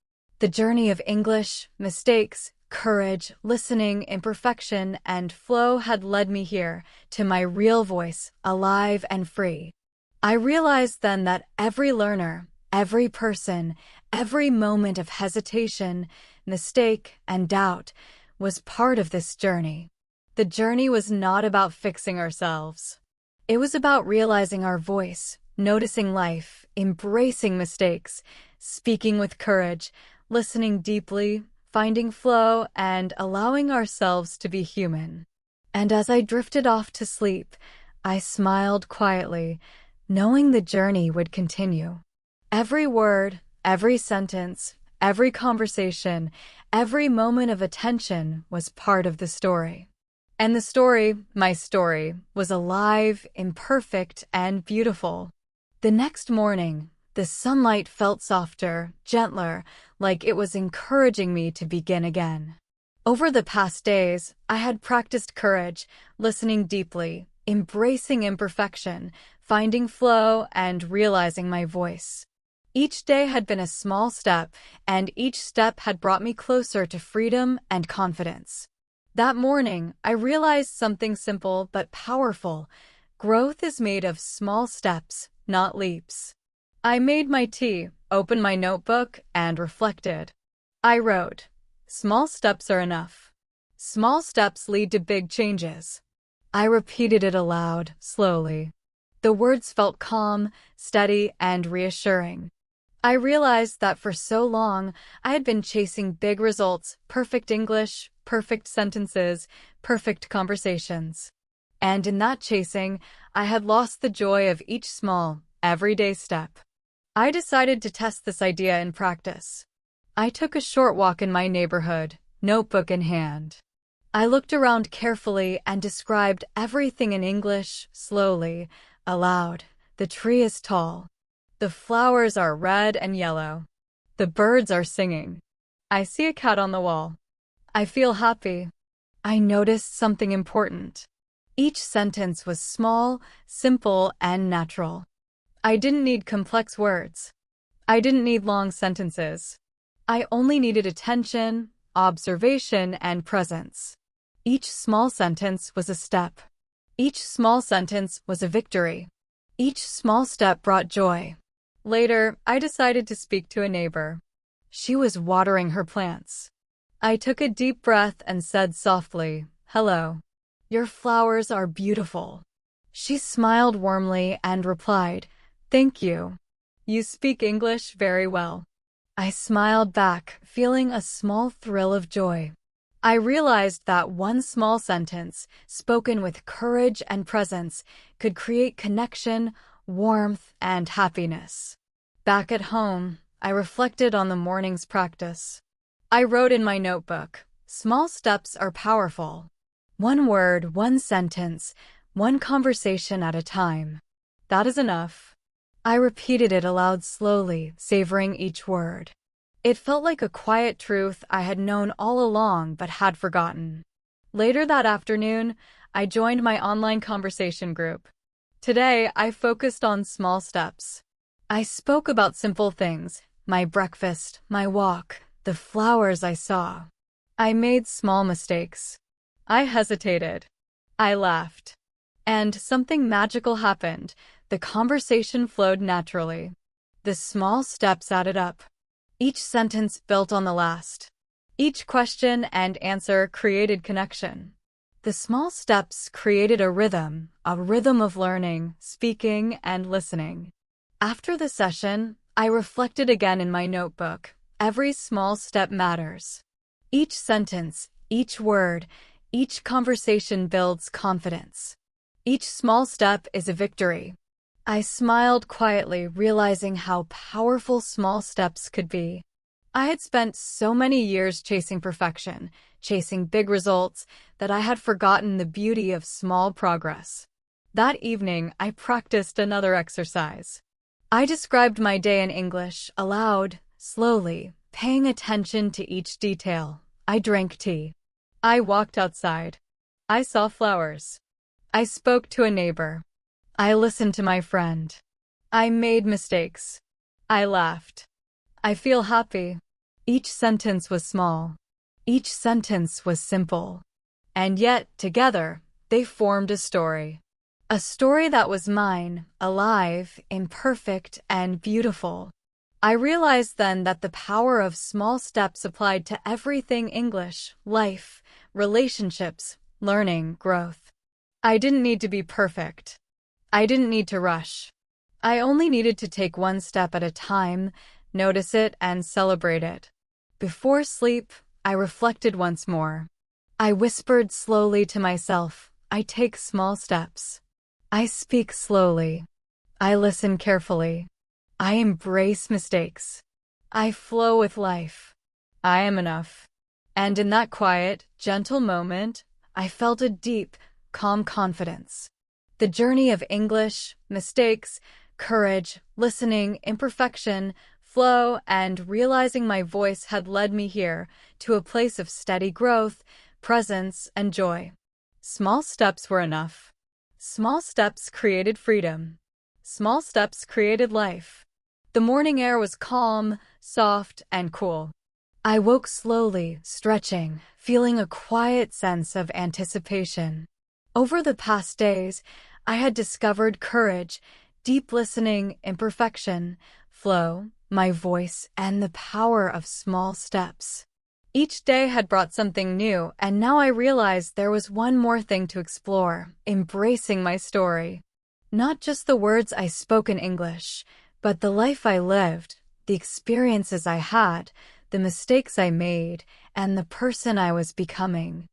The journey of English, mistakes, courage, listening, imperfection, and flow had led me here, to my real voice, alive and free. I realized then that every learner, every person, every moment of hesitation, mistake, and doubt was part of this journey. The journey was not about fixing ourselves. It was about realizing our voice, noticing life, embracing mistakes, speaking with courage, listening deeply, finding flow, and allowing ourselves to be human. And as I drifted off to sleep, I smiled quietly, knowing the journey would continue. Every word, every sentence, every conversation, every moment of attention was part of the story. And the story, my story, was alive, imperfect, and beautiful. The next morning, the sunlight felt softer, gentler, like it was encouraging me to begin again. Over the past days, I had practiced courage, listening deeply, embracing imperfection, finding flow, and realizing my voice. Each day had been a small step, and each step had brought me closer to freedom and confidence. That morning, I realized something simple but powerful. Growth is made of small steps, not leaps. I made my tea, opened my notebook, and reflected. I wrote, "Small steps are enough. Small steps lead to big changes." I repeated it aloud, slowly. The words felt calm, steady, and reassuring. I realized that for so long, I had been chasing big results, perfect English, perfect sentences, perfect conversations. And in that chasing, I had lost the joy of each small, everyday step. I decided to test this idea in practice. I took a short walk in my neighborhood, notebook in hand. I looked around carefully and described everything in English, slowly, aloud. The tree is tall. The flowers are red and yellow. The birds are singing. I see a cat on the wall. I feel happy. I noticed something important. Each sentence was small, simple, and natural. I didn't need complex words. I didn't need long sentences. I only needed attention, observation, and presence. Each small sentence was a step. Each small sentence was a victory. Each small step brought joy. Later, I decided to speak to a neighbor. She was watering her plants. I took a deep breath and said softly, "Hello. Your flowers are beautiful." She smiled warmly and replied, "Thank you. You speak English very well." I smiled back, feeling a small thrill of joy. I realized that one small sentence, spoken with courage and presence, could create connection, warmth, and happiness. Back at home, I reflected on the morning's practice. I wrote in my notebook, Small steps are powerful. One word, one sentence, one conversation at a time. That is enough. I repeated it aloud slowly, savoring each word. It felt like a quiet truth I had known all along but had forgotten. Later that afternoon, I joined my online conversation group. Today, I focused on small steps. I spoke about simple things, my breakfast, my walk, the flowers I saw. I made small mistakes. I hesitated. I laughed. And something magical happened. The conversation flowed naturally. The small steps added up. Each sentence built on the last. Each question and answer created connection. The small steps created a rhythm of learning, speaking, and listening. After the session, I reflected again in my notebook. Every small step matters. Each sentence, each word, each conversation builds confidence. Each small step is a victory. I smiled quietly, realizing how powerful small steps could be. I had spent so many years chasing perfection, chasing big results, that I had forgotten the beauty of small progress. That evening, I practiced another exercise. I described my day in English, aloud, slowly, paying attention to each detail. I drank tea. I walked outside. I saw flowers. I spoke to a neighbor. I listened to my friend. I made mistakes. I laughed. I feel happy. Each sentence was small. Each sentence was simple. And yet, together, they formed a story. A story that was mine, alive, imperfect, and beautiful. I realized then that the power of small steps applied to everything English, life, relationships, learning, growth. I didn't need to be perfect. I didn't need to rush. I only needed to take one step at a time, notice it, and celebrate it. Before sleep, I reflected once more. I whispered slowly to myself, I take small steps. I speak slowly. I listen carefully. I embrace mistakes. I flow with life. I am enough. And in that quiet, gentle moment, I felt a deep, calm confidence. The journey of English, mistakes, courage, listening, imperfection, flow, and realizing my voice had led me here to a place of steady growth, presence, and joy. Small steps were enough. Small steps created freedom. Small steps created life. The morning air was calm, soft, and cool. I woke slowly, stretching, feeling a quiet sense of anticipation. Over the past days, I had discovered courage, deep listening, imperfection, flow, my voice, and the power of small steps. Each day had brought something new, and now I realized there was one more thing to explore, embracing my story. Not just the words I spoke in English, but the life I lived, the experiences I had, the mistakes I made, and the person I was becoming.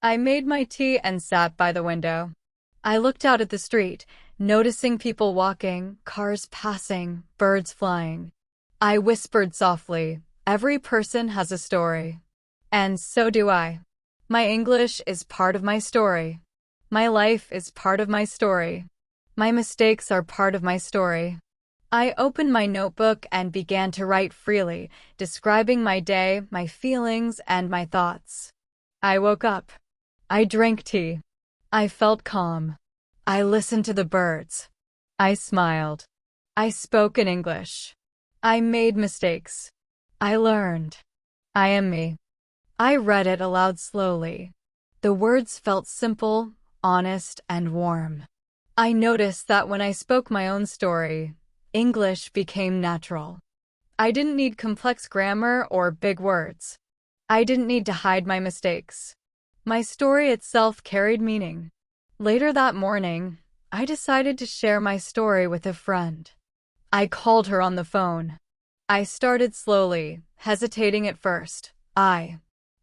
I made my tea and sat by the window. I looked out at the street, noticing people walking, cars passing, birds flying. I whispered softly, every person has a story. And so do I. My English is part of my story. My life is part of my story. My mistakes are part of my story. I opened my notebook and began to write freely, describing my day, my feelings, and my thoughts. I woke up. I drank tea. I felt calm. I listened to the birds. I smiled. I spoke in English. I made mistakes. I learned. I am me. I read it aloud slowly. The words felt simple, honest, and warm. I noticed that when I spoke my own story, English became natural. I didn't need complex grammar or big words. I didn't need to hide my mistakes. My story itself carried meaning. Later that morning, I decided to share my story with a friend. I called her on the phone. I started slowly, hesitating at first. I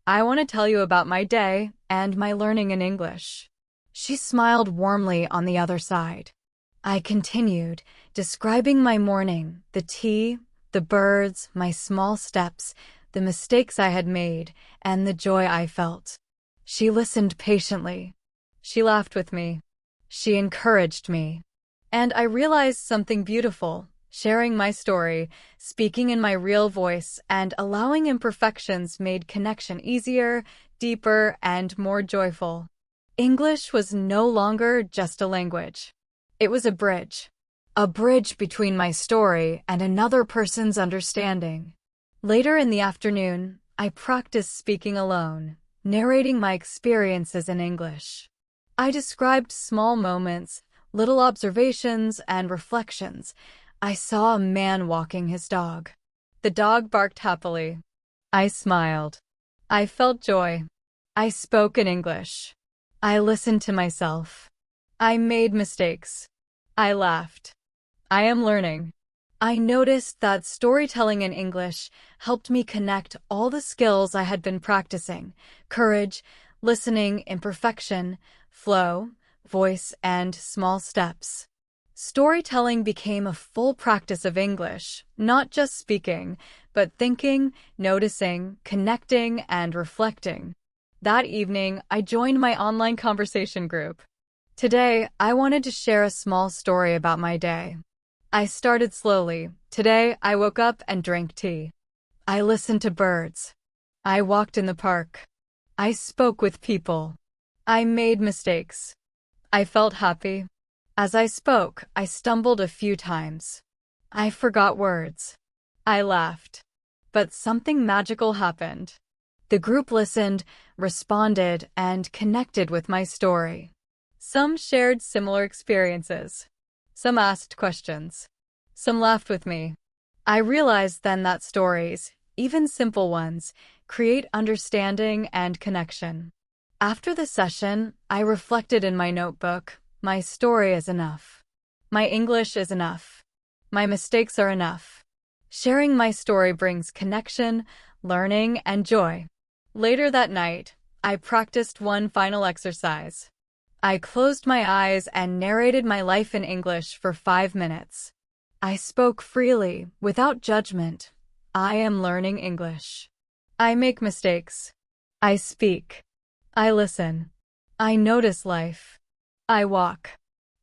want to tell you about my day and my learning in English. She smiled warmly on the other side. I continued, describing my morning, the tea, the birds, my small steps, the mistakes I had made, and the joy I felt. She listened patiently. She laughed with me. She encouraged me. And I realized something beautiful. Sharing my story, speaking in my real voice, and allowing imperfections made connection easier, deeper, and more joyful. English was no longer just a language. It was a bridge. A bridge between my story and another person's understanding. Later in the afternoon, I practiced speaking alone, narrating my experiences in English. I described small moments, little observations, and reflections. I saw a man walking his dog. The dog barked happily. I smiled. I felt joy. I spoke in English. I listened to myself. I made mistakes. I laughed. I am learning. I noticed that storytelling in English helped me connect all the skills I had been practicing: courage, listening, imperfection, flow, voice, and small steps. Storytelling became a full practice of English, not just speaking, but thinking, noticing, connecting, and reflecting. That evening, I joined my online conversation group. Today, I wanted to share a small story about my day. I started slowly. Today, I woke up and drank tea. I listened to birds. I walked in the park. I spoke with people. I made mistakes. I felt happy. As I spoke, I stumbled a few times. I forgot words. I laughed. But something magical happened. The group listened, responded, and connected with my story. Some shared similar experiences. Some asked questions. Some laughed with me. I realized then that stories, even simple ones, create understanding and connection. After the session, I reflected in my notebook. My story is enough. My English is enough. My mistakes are enough. Sharing my story brings connection, learning, and joy. Later that night, I practiced one final exercise. I closed my eyes and narrated my life in English for 5 minutes. I spoke freely, without judgment. I am learning English. I make mistakes. I speak. I listen. I notice life. I walk.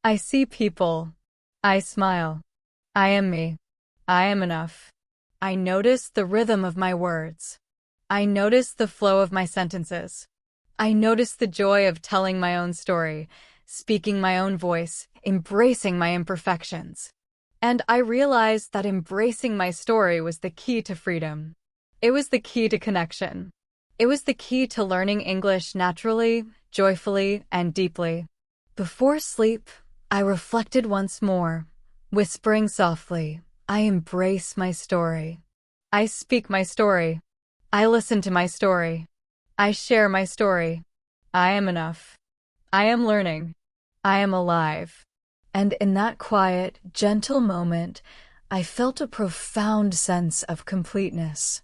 I see people. I smile. I am me. I am enough. I notice the rhythm of my words. I notice the flow of my sentences. I notice the joy of telling my own story, speaking my own voice, embracing my imperfections. And I realized that embracing my story was the key to freedom. It was the key to connection. It was the key to learning English naturally, joyfully, and deeply. Before sleep, I reflected once more, whispering softly, I embrace my story. I speak my story. I listen to my story. I share my story. I am enough. I am learning. I am alive. And in that quiet, gentle moment, I felt a profound sense of completeness.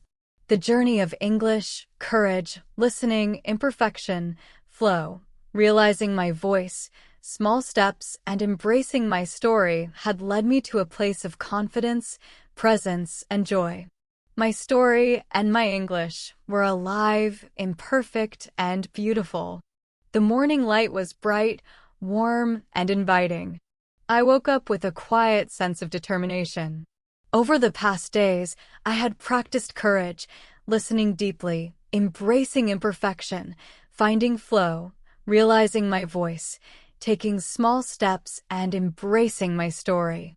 The journey of English, courage, listening, imperfection, flow, realizing my voice, small steps, and embracing my story had led me to a place of confidence, presence, and joy. My story and my English were alive, imperfect, and beautiful. The morning light was bright, warm, and inviting. I woke up with a quiet sense of determination. Over the past days, I had practiced courage, listening deeply, embracing imperfection, finding flow, realizing my voice, taking small steps, and embracing my story.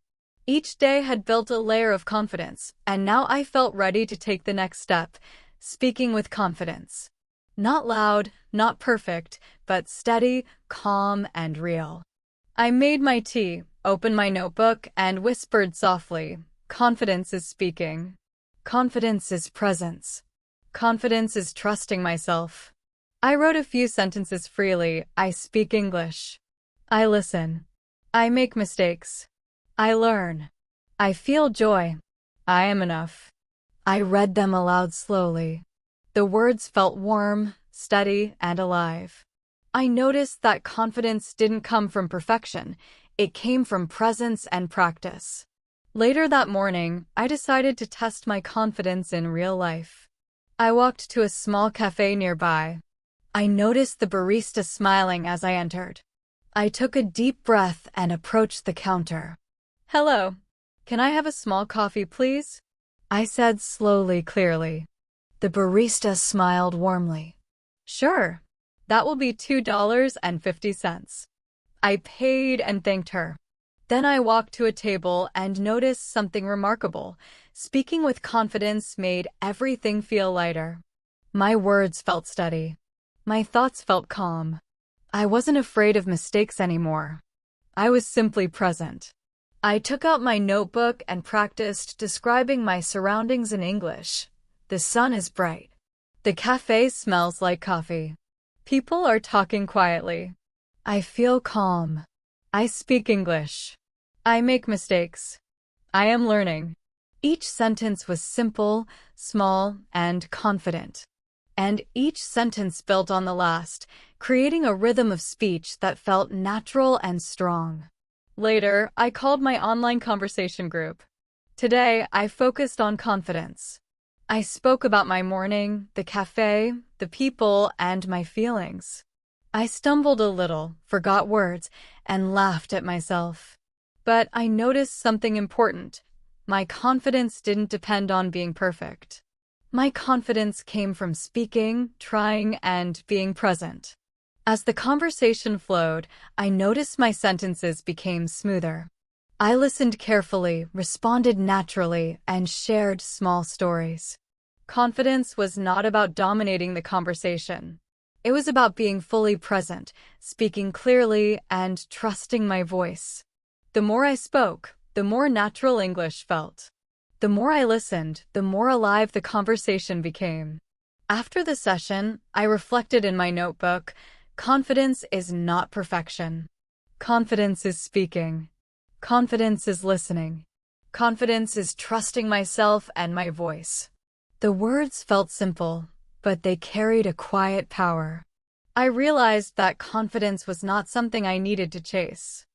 Each day had built a layer of confidence, and now I felt ready to take the next step, speaking with confidence. Not loud, not perfect, but steady, calm, and real. I made my tea, opened my notebook, and whispered softly, confidence is speaking. Confidence is presence. Confidence is trusting myself. I wrote a few sentences freely. I speak English. I listen. I make mistakes. I learn. I feel joy. I am enough. I read them aloud slowly. The words felt warm, steady, and alive. I noticed that confidence didn't come from perfection. It came from presence and practice. Later that morning, I decided to test my confidence in real life. I walked to a small cafe nearby. I noticed the barista smiling as I entered. I took a deep breath and approached the counter. "Hello. Can I have a small coffee, please?" I said slowly, clearly. The barista smiled warmly. "Sure. That will be $2.50. I paid and thanked her. Then I walked to a table and noticed something remarkable. Speaking with confidence made everything feel lighter. My words felt steady. My thoughts felt calm. I wasn't afraid of mistakes anymore. I was simply present. I took out my notebook and practiced describing my surroundings in English. The sun is bright. The cafe smells like coffee. People are talking quietly. I feel calm. I speak English. I make mistakes. I am learning. Each sentence was simple, small, and confident. And each sentence built on the last, creating a rhythm of speech that felt natural and strong. Later, I called my online conversation group. Today, I focused on confidence. I spoke about my morning, the cafe, the people, and my feelings. I stumbled a little, forgot words, and laughed at myself. But I noticed something important. My confidence didn't depend on being perfect. My confidence came from speaking, trying, and being present. As the conversation flowed, I noticed my sentences became smoother. I listened carefully, responded naturally, and shared small stories. Confidence was not about dominating the conversation. It was about being fully present, speaking clearly, and trusting my voice. The more I spoke, the more natural English felt. The more I listened, the more alive the conversation became. After the session, I reflected in my notebook, confidence is not perfection. Confidence is speaking. Confidence is listening. Confidence is trusting myself and my voice. The words felt simple, but they carried a quiet power. I realized that confidence was not something I needed to chase.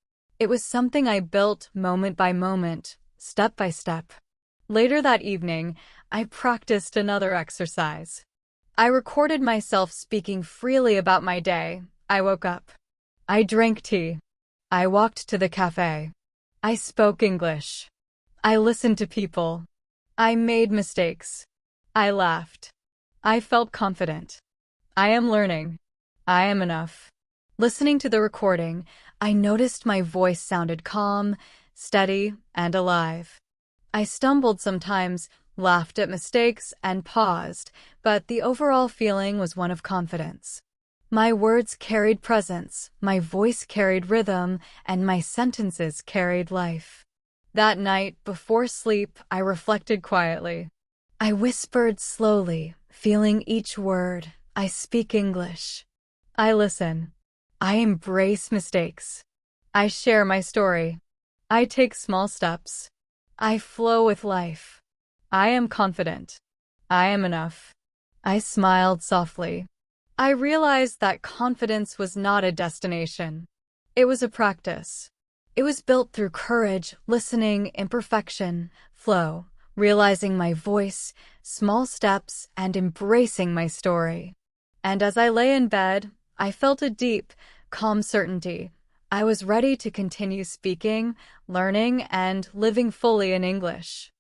It was something I built moment by moment, step by step. Later that evening, I practiced another exercise. I recorded myself speaking freely about my day. I woke up. I drank tea. I walked to the cafe. I spoke English. I listened to people. I made mistakes. I laughed. I felt confident. I am learning. I am enough. Listening to the recording, I noticed my voice sounded calm, steady, and alive. I stumbled sometimes, laughed at mistakes, and paused, but the overall feeling was one of confidence. My words carried presence, my voice carried rhythm, and my sentences carried life. That night, before sleep, I reflected quietly. I whispered slowly, feeling each word. I speak English. I listen. I embrace mistakes. I share my story. I take small steps. I flow with life. I am confident. I am enough. I smiled softly. I realized that confidence was not a destination. It was a practice. It was built through courage, listening, imperfection, flow, realizing my voice, small steps, and embracing my story. And as I lay in bed, I felt a deep, calm certainty. I was ready to continue speaking, learning, and living fully in English.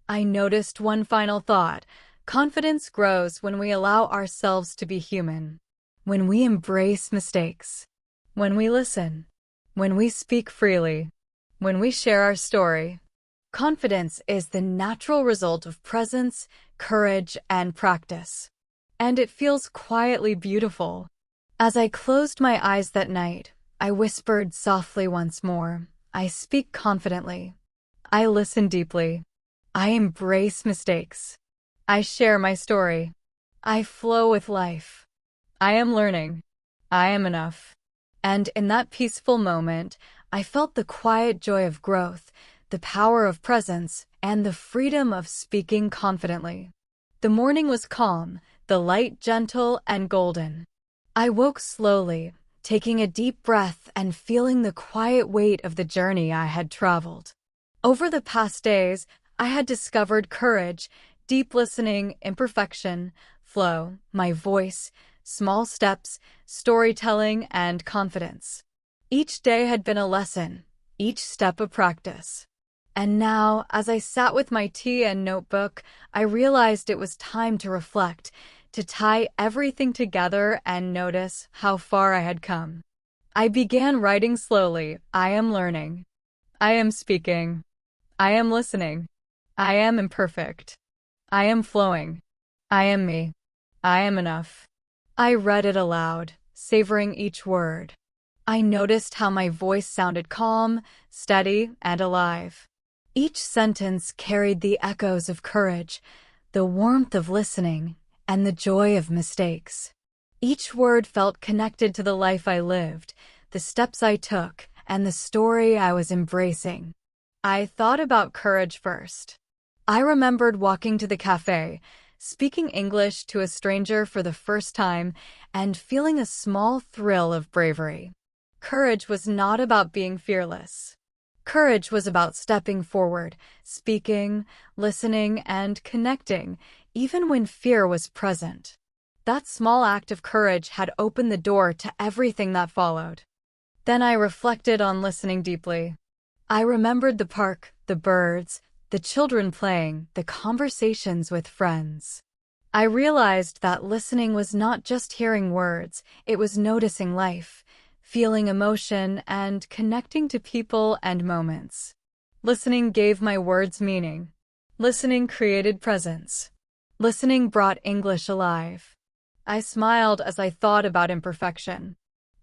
I noticed one final thought. Confidence grows when we allow ourselves to be human, when we embrace mistakes, when we listen, when we speak freely, when we share our story. Confidence is the natural result of presence, courage, and practice. And it feels quietly beautiful. As I closed my eyes that night, I whispered softly once more. I speak confidently. I listen deeply. I embrace mistakes. I share my story. I flow with life. I am learning. I am enough. And in that peaceful moment, I felt the quiet joy of growth, the power of presence, and the freedom of speaking confidently. The morning was calm, the light gentle and golden. I woke slowly, taking a deep breath and feeling the quiet weight of the journey I had traveled. Over the past days, I had discovered courage, deep listening, imperfection, flow, my voice, small steps, storytelling, and confidence. Each day had been a lesson, each step a practice. And now, as I sat with my tea and notebook, I realized it was time to reflect, to tie everything together and notice how far I had come. I began writing slowly. I am learning. I am speaking. I am listening. I am imperfect. I am flowing. I am me. I am enough. I read it aloud, savoring each word. I noticed how my voice sounded calm, steady, and alive. Each sentence carried the echoes of courage, the warmth of listening, and the joy of mistakes. Each word felt connected to the life I lived, the steps I took, and the story I was embracing. I thought about courage first. I remembered walking to the cafe, speaking English to a stranger for the first time, and feeling a small thrill of bravery. Courage was not about being fearless. Courage was about stepping forward, speaking, listening, and connecting, even when fear was present. That small act of courage had opened the door to everything that followed. Then I reflected on listening deeply. I remembered the park, the birds, the children playing, the conversations with friends. I realized that listening was not just hearing words, it was noticing life, feeling emotion, and connecting to people and moments. Listening gave my words meaning. Listening created presence. Listening brought English alive. I smiled as I thought about imperfection.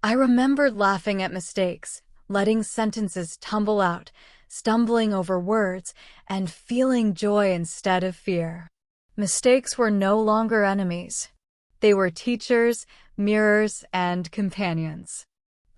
I remembered laughing at mistakes, letting sentences tumble out, stumbling over words, and feeling joy instead of fear. Mistakes were no longer enemies. They were teachers, mirrors, and companions.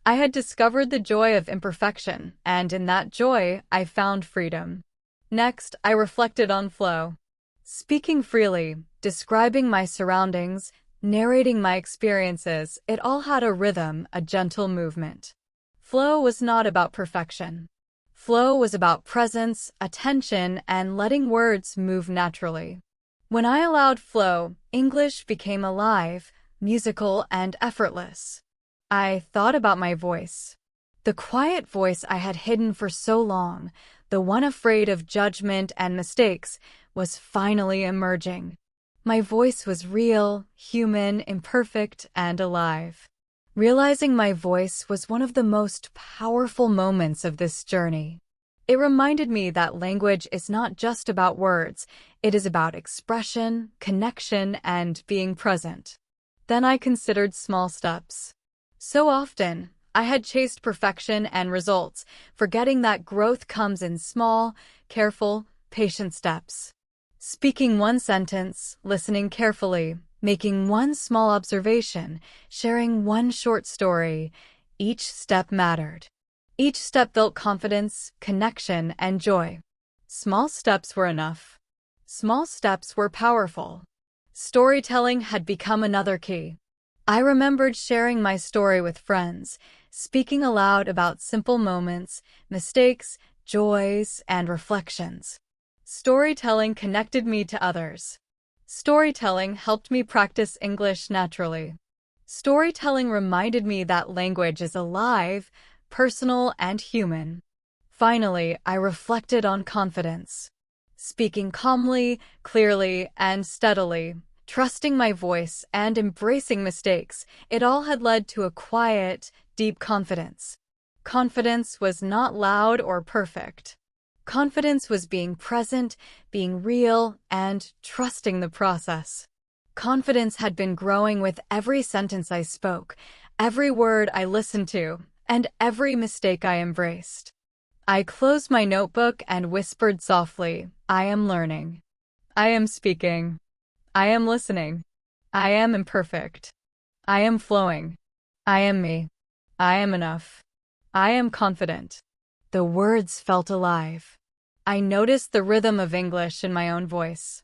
I had discovered the joy of imperfection, and in that joy, I found freedom. Next, I reflected on flow. Speaking freely, describing my surroundings, narrating my experiences, it all had a rhythm, a gentle movement. Flow was not about perfection. Flow was about presence, attention, and letting words move naturally. When I allowed flow, English became alive, musical, and effortless. I thought about my voice. The quiet voice I had hidden for so long, the one afraid of judgment and mistakes, was finally emerging. My voice was real, human, imperfect, and alive. Realizing my voice was one of the most powerful moments of this journey. It reminded me that language is not just about words, it is about expression, connection, and being present. Then I considered small steps. So often, I had chased perfection and results, forgetting that growth comes in small, careful, patient steps. Speaking one sentence, listening carefully, making one small observation, sharing one short story, each step mattered. Each step built confidence, connection, and joy. Small steps were enough. Small steps were powerful. Storytelling had become another key. I remembered sharing my story with friends, speaking aloud about simple moments, mistakes, joys, and reflections. Storytelling connected me to others. Storytelling helped me practice English naturally. Storytelling reminded me that language is alive, personal, and human. Finally, I reflected on confidence. Speaking calmly, clearly, and steadily, trusting my voice, and embracing mistakes, it all had led to a quiet, deep confidence. Confidence was not loud or perfect. Confidence was being present, being real, and trusting the process. Confidence had been growing with every sentence I spoke, every word I listened to, and every mistake I embraced. I closed my notebook and whispered softly, I am learning. I am speaking. I am listening. I am imperfect. I am flowing. I am me. I am enough. I am confident. The words felt alive. I noticed the rhythm of English in my own voice.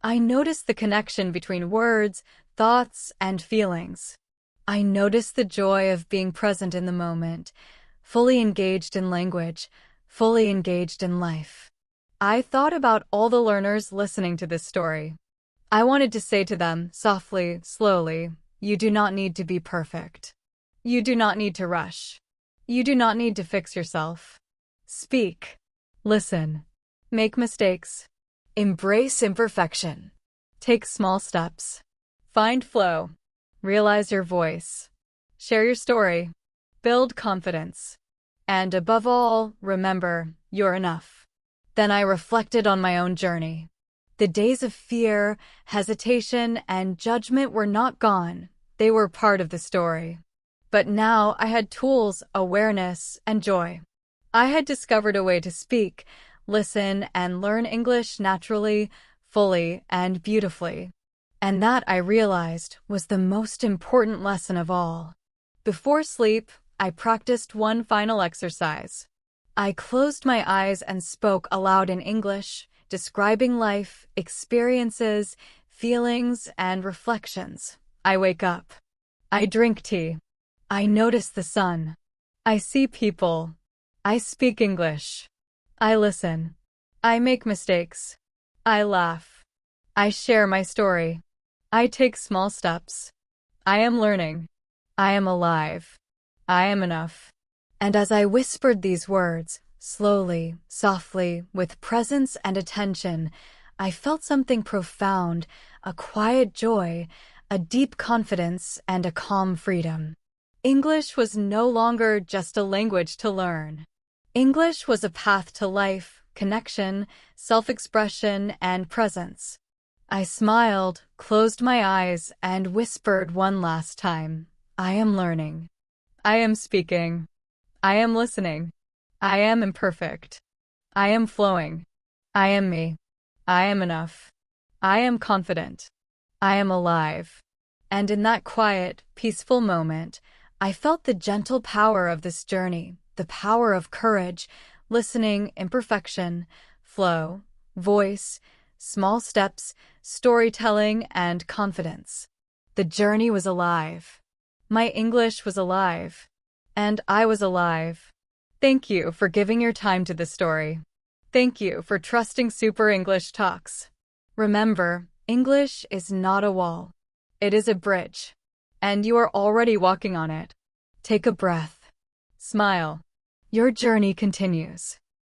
I noticed the connection between words, thoughts, and feelings. I noticed the joy of being present in the moment, fully engaged in language, fully engaged in life. I thought about all the learners listening to this story. I wanted to say to them, softly, slowly, you do not need to be perfect. You do not need to rush. You do not need to fix yourself. Speak. Listen. Make mistakes. Embrace imperfection. Take small steps. Find flow. Realize your voice. Share your story. Build confidence. And above all, remember, you're enough. Then I reflected on my own journey. The days of fear, hesitation, and judgment were not gone. They were part of the story. But now I had tools, awareness, and joy. I had discovered a way to speak, listen, and learn English naturally, fully, and beautifully. And that, I realized, was the most important lesson of all. Before sleep, I practiced one final exercise. I closed my eyes and spoke aloud in English, describing life, experiences, feelings, and reflections. I wake up. I drink tea. I notice the sun. I see people. I speak English. I listen. I make mistakes. I laugh. I share my story. I take small steps. I am learning. I am alive. I am enough. And as I whispered these words, slowly, softly, with presence and attention, I felt something profound, a quiet joy, a deep confidence, and a calm freedom. English was no longer just a language to learn. English was a path to life, connection, self-expression, and presence. I smiled, closed my eyes, and whispered one last time, I am learning. I am speaking. I am listening. I am imperfect. I am flowing. I am me. I am enough. I am confident. I am alive. And in that quiet, peaceful moment, I felt the gentle power of this journey, the power of courage, listening, imperfection, flow, voice, small steps, storytelling, and confidence. The journey was alive. My English was alive. And I was alive. Thank you for giving your time to this story. Thank you for trusting Super English Talks. Remember, English is not a wall. It is a bridge. And you are already walking on it. Take a breath. Smile. Your journey continues.